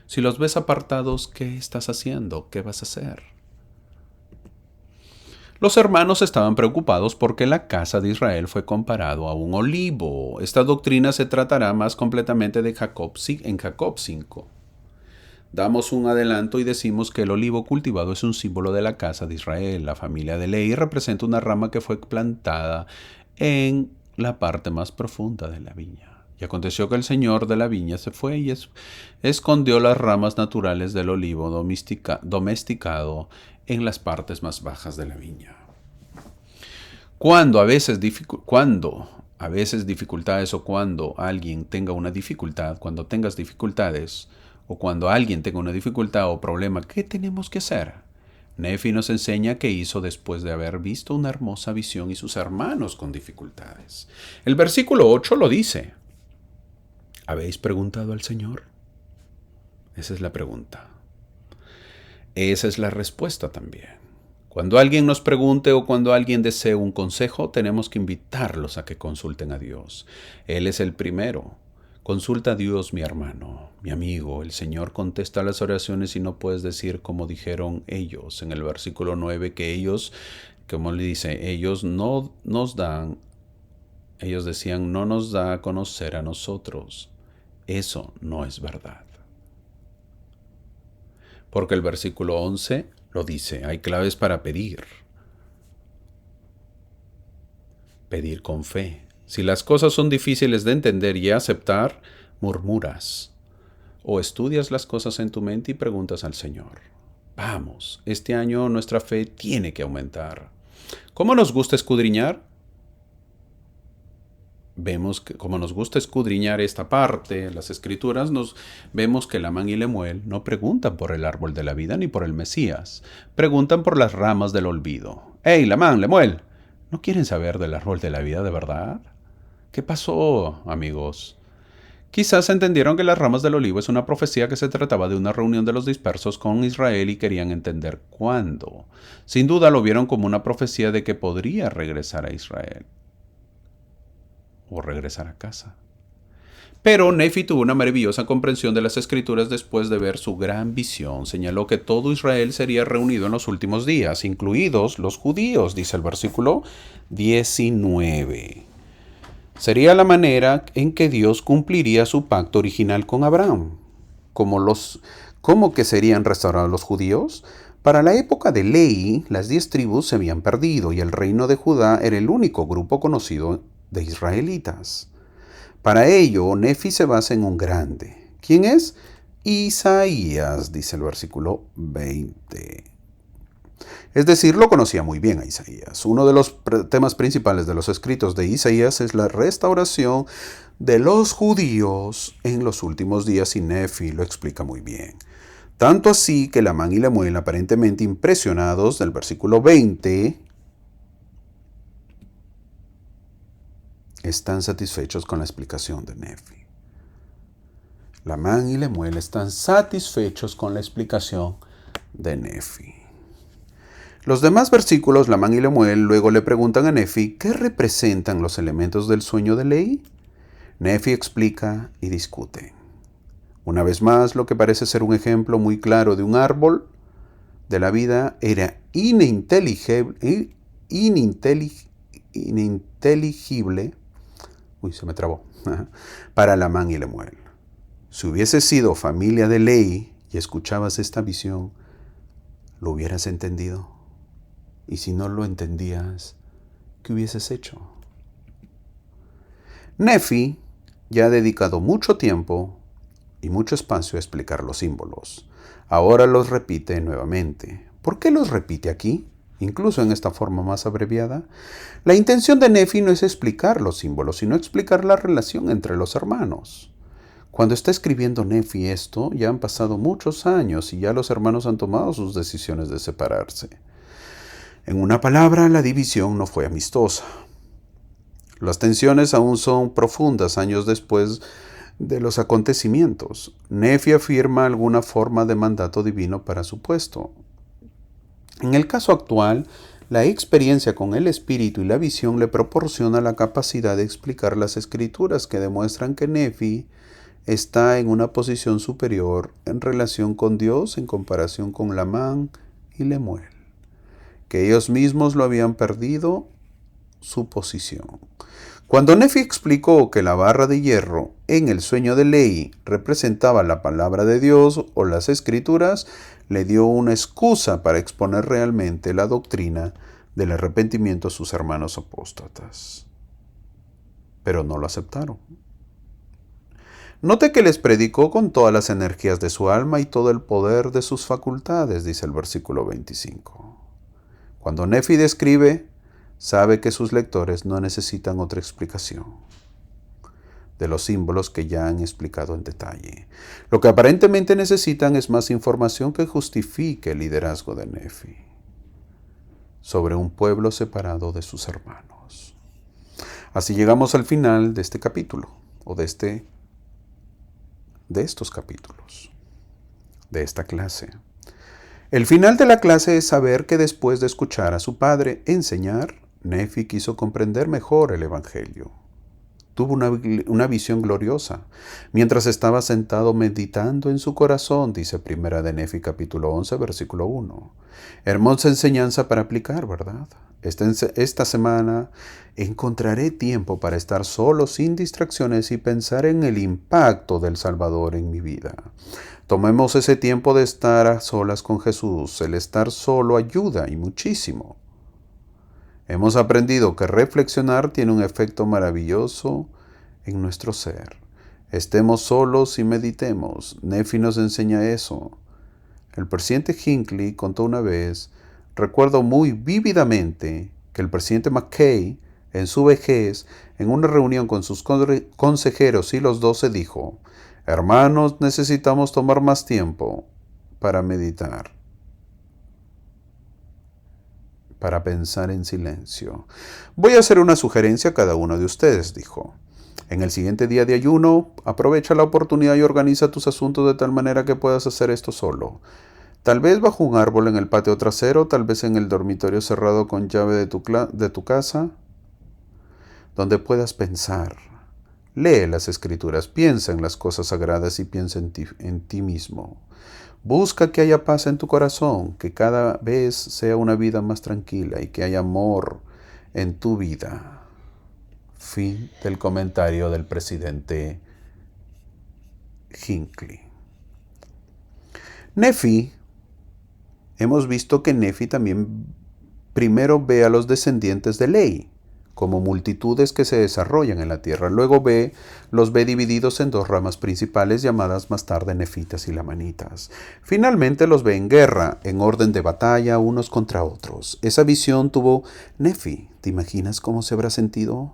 Si los ves apartados, ¿qué estás haciendo? ¿Qué vas a hacer? Los hermanos estaban preocupados porque la casa de Israel fue comparado a un olivo. Esta doctrina se tratará más completamente en Jacob 5. Damos un adelanto y decimos que el olivo cultivado es un símbolo de la casa de Israel. La familia de Leí representa una rama que fue plantada en la parte más profunda de la viña. Y aconteció que el señor de la viña se fue y escondió las ramas naturales del olivo domesticado en las partes más bajas de la viña. Cuando a veces dificultades o cuando alguien tenga una dificultad, cuando tengas dificultades o cuando alguien tenga una dificultad o problema, ¿qué tenemos que hacer? Nefi nos enseña qué hizo después de haber visto una hermosa visión y sus hermanos con dificultades. El versículo 8 lo dice. ¿Habéis preguntado al Señor? Esa es la pregunta. Esa es la respuesta también. Cuando alguien nos pregunte o cuando alguien desee un consejo, tenemos que invitarlos a que consulten a Dios. Él es el primero. Consulta a Dios, mi hermano, mi amigo. El Señor contesta las oraciones y no puedes decir como dijeron ellos. En el versículo 9 que ellos, como le dice, ellos decían, no nos da a conocer a nosotros. Eso no es verdad. Porque el versículo 11 lo dice, hay claves para pedir. Pedir con fe. Si las cosas son difíciles de entender y aceptar, murmuras. O estudias las cosas en tu mente y preguntas al Señor. Vamos, este año nuestra fe tiene que aumentar. ¿Cómo nos gusta escudriñar? Vemos que como nos gusta escudriñar esta parte, las escrituras, vemos que Lamán y Lemuel no preguntan por el árbol de la vida ni por el Mesías, preguntan por las ramas del olvido. ¡Hey, Lamán, Lemuel! ¿No quieren saber del árbol de la vida de verdad? ¿Qué pasó, amigos? Quizás entendieron que las ramas del olivo es una profecía que se trataba de una reunión de los dispersos con Israel y querían entender cuándo. Sin duda lo vieron como una profecía de que podría regresar a Israel. O regresar a casa. Pero Nefi tuvo una maravillosa comprensión de las escrituras después de ver su gran visión. Señaló que todo Israel sería reunido en los últimos días, incluidos los judíos, dice el versículo 19. Sería la manera en que Dios cumpliría su pacto original con Abraham. ¿Cómo que serían restaurados los judíos? Para la época de Ley, las 10 tribus se habían perdido y el reino de Judá era el único grupo conocido de israelitas. Para ello, Nefi se basa en un grande. ¿Quién es? Isaías, dice el versículo 20. Es decir, lo conocía muy bien a Isaías. Uno de los temas principales de los escritos de Isaías es la restauración de los judíos en los últimos días y Nefi lo explica muy bien. Tanto así que Lamán y Lemuel, aparentemente impresionados del versículo 20, están satisfechos con la explicación de Nefi. Lamán y Lemuel están satisfechos con la explicación de Nefi. Los demás versículos, Lamán y Lemuel, luego le preguntan a Nefi qué representan los elementos del sueño de Ley. Nefi explica y discute. Una vez más, lo que parece ser un ejemplo muy claro de un árbol de la vida era ininteligible. Se me trabó. Para Lamán y Lemuel. Si hubiese sido familia de Ley y escuchabas esta visión, ¿lo hubieras entendido? Y si no lo entendías, ¿qué hubieses hecho? Nefi ya ha dedicado mucho tiempo y mucho espacio a explicar los símbolos. Ahora los repite nuevamente. ¿Por qué los repite aquí? Incluso en esta forma más abreviada. La intención de Nefi no es explicar los símbolos, sino explicar la relación entre los hermanos. Cuando está escribiendo Nefi esto, ya han pasado muchos años y ya los hermanos han tomado sus decisiones de separarse. En una palabra, la división no fue amistosa. Las tensiones aún son profundas años después de los acontecimientos. Nefi afirma alguna forma de mandato divino para su puesto. En el caso actual, la experiencia con el espíritu y la visión le proporciona la capacidad de explicar las escrituras que demuestran que Nefi está en una posición superior en relación con Dios en comparación con Lamán y Lemuel, que ellos mismos lo habían perdido su posición. Cuando Nefi explicó que la barra de hierro en el sueño de Ley representaba la palabra de Dios o las escrituras, le dio una excusa para exponer realmente la doctrina del arrepentimiento a sus hermanos apóstatas. Pero no lo aceptaron. Note que les predicó con todas las energías de su alma y todo el poder de sus facultades, dice el versículo 25. Cuando Nefi describe, sabe que sus lectores no necesitan otra explicación de los símbolos que ya han explicado en detalle. Lo que aparentemente necesitan es más información que justifique el liderazgo de Nefi sobre un pueblo separado de sus hermanos. Así llegamos al final de este capítulo, o de estos capítulos, de esta clase. El final de la clase es saber que después de escuchar a su padre enseñar, Nefi quiso comprender mejor el Evangelio. Tuvo una visión gloriosa mientras estaba sentado meditando en su corazón, dice Primera de Nefi capítulo 11, versículo 1. Hermosa enseñanza para aplicar, ¿verdad? Esta semana encontraré tiempo para estar solo sin distracciones y pensar en el impacto del Salvador en mi vida. Tomemos ese tiempo de estar a solas con Jesús. El estar solo ayuda y muchísimo. Hemos aprendido que reflexionar tiene un efecto maravilloso en nuestro ser. Estemos solos y meditemos. Nefi nos enseña eso. El presidente Hinckley contó una vez, recuerdo muy vívidamente, que el presidente McKay, en su vejez, en una reunión con sus consejeros y los 12, dijo: hermanos, necesitamos tomar más tiempo para meditar, para pensar en silencio. Voy a hacer una sugerencia a cada uno de ustedes, dijo. En el siguiente día de ayuno, aprovecha la oportunidad y organiza tus asuntos de tal manera que puedas hacer esto solo. Tal vez bajo un árbol en el patio trasero, tal vez en el dormitorio cerrado con llave de tu casa, donde puedas pensar. Lee las escrituras, piensa en las cosas sagradas y piensa en ti mismo. Busca que haya paz en tu corazón, que cada vez sea una vida más tranquila y que haya amor en tu vida. Fin del comentario del presidente Hinckley. Nefi, hemos visto que Nefi también primero ve a los descendientes de Ley como multitudes que se desarrollan en la tierra. Luego los ve divididos en dos ramas principales llamadas más tarde nefitas y lamanitas. Finalmente los ve en guerra, en orden de batalla unos contra otros. Esa visión tuvo Nefi. ¿Te imaginas cómo se habrá sentido?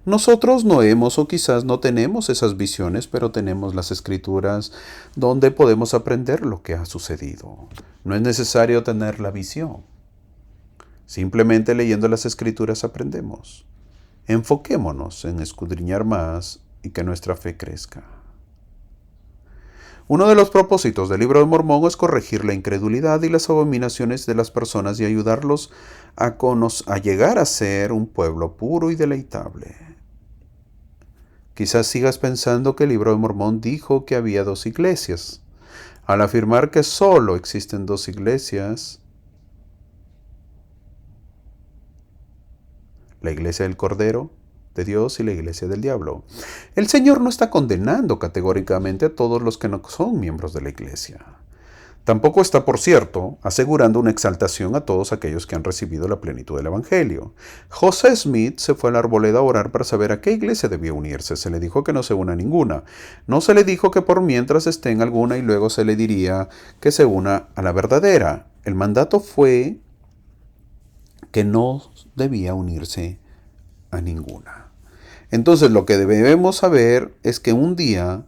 Nosotros no hemos o quizás no tenemos esas visiones, pero tenemos las escrituras donde podemos aprender lo que ha sucedido. No es necesario tener la visión. Simplemente leyendo las escrituras aprendemos. Enfoquémonos en escudriñar más y que nuestra fe crezca. Uno de los propósitos del Libro de Mormón es corregir la incredulidad y las abominaciones de las personas y ayudarlos a llegar a ser un pueblo puro y deleitable. Quizás sigas pensando que el Libro de Mormón dijo que había dos iglesias. Al afirmar que solo existen dos iglesias, la iglesia del Cordero de Dios y la iglesia del diablo, el Señor no está condenando categóricamente a todos los que no son miembros de la iglesia. Tampoco está, por cierto, asegurando una exaltación a todos aquellos que han recibido la plenitud del Evangelio. José Smith se fue a la arboleda a orar para saber a qué iglesia debía unirse. Se le dijo que no se una a ninguna. No se le dijo que por mientras esté en alguna y luego se le diría que se una a la verdadera. El mandato fue que no debía unirse a ninguna. Entonces lo que debemos saber es que en un día,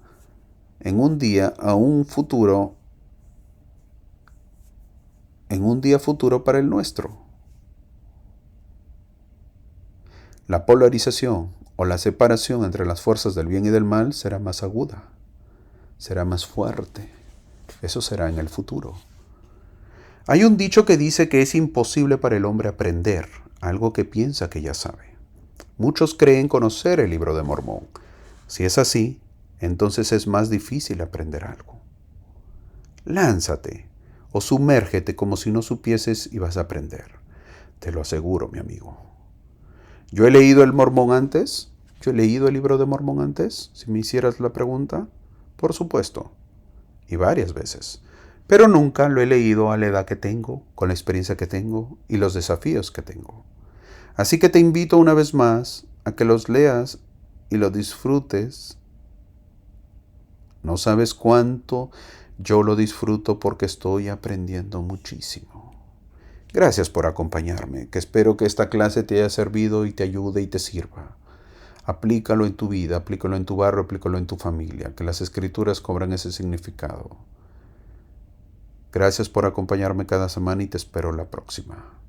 futuro para el nuestro, la polarización o la separación entre las fuerzas del bien y del mal será más aguda, será más fuerte. Eso será en el futuro. Hay un dicho que dice que es imposible para el hombre aprender algo que piensa que ya sabe. Muchos creen conocer el Libro de Mormón. Si es así, entonces es más difícil aprender algo. Lánzate o sumérgete como si no supieses y vas a aprender. Te lo aseguro, mi amigo. ¿Yo he leído el Mormón antes? ¿Yo he leído el Libro de Mormón antes? Si me hicieras la pregunta. Por supuesto. Y varias veces. Pero nunca lo he leído a la edad que tengo, con la experiencia que tengo y los desafíos que tengo. Así que te invito una vez más a que los leas y los disfrutes. No sabes cuánto yo lo disfruto porque estoy aprendiendo muchísimo. Gracias por acompañarme, que espero que esta clase te haya servido y te ayude y te sirva. Aplícalo en tu vida, aplícalo en tu barrio, aplícalo en tu familia, que las escrituras cobran ese significado. Gracias por acompañarme cada semana y te espero la próxima.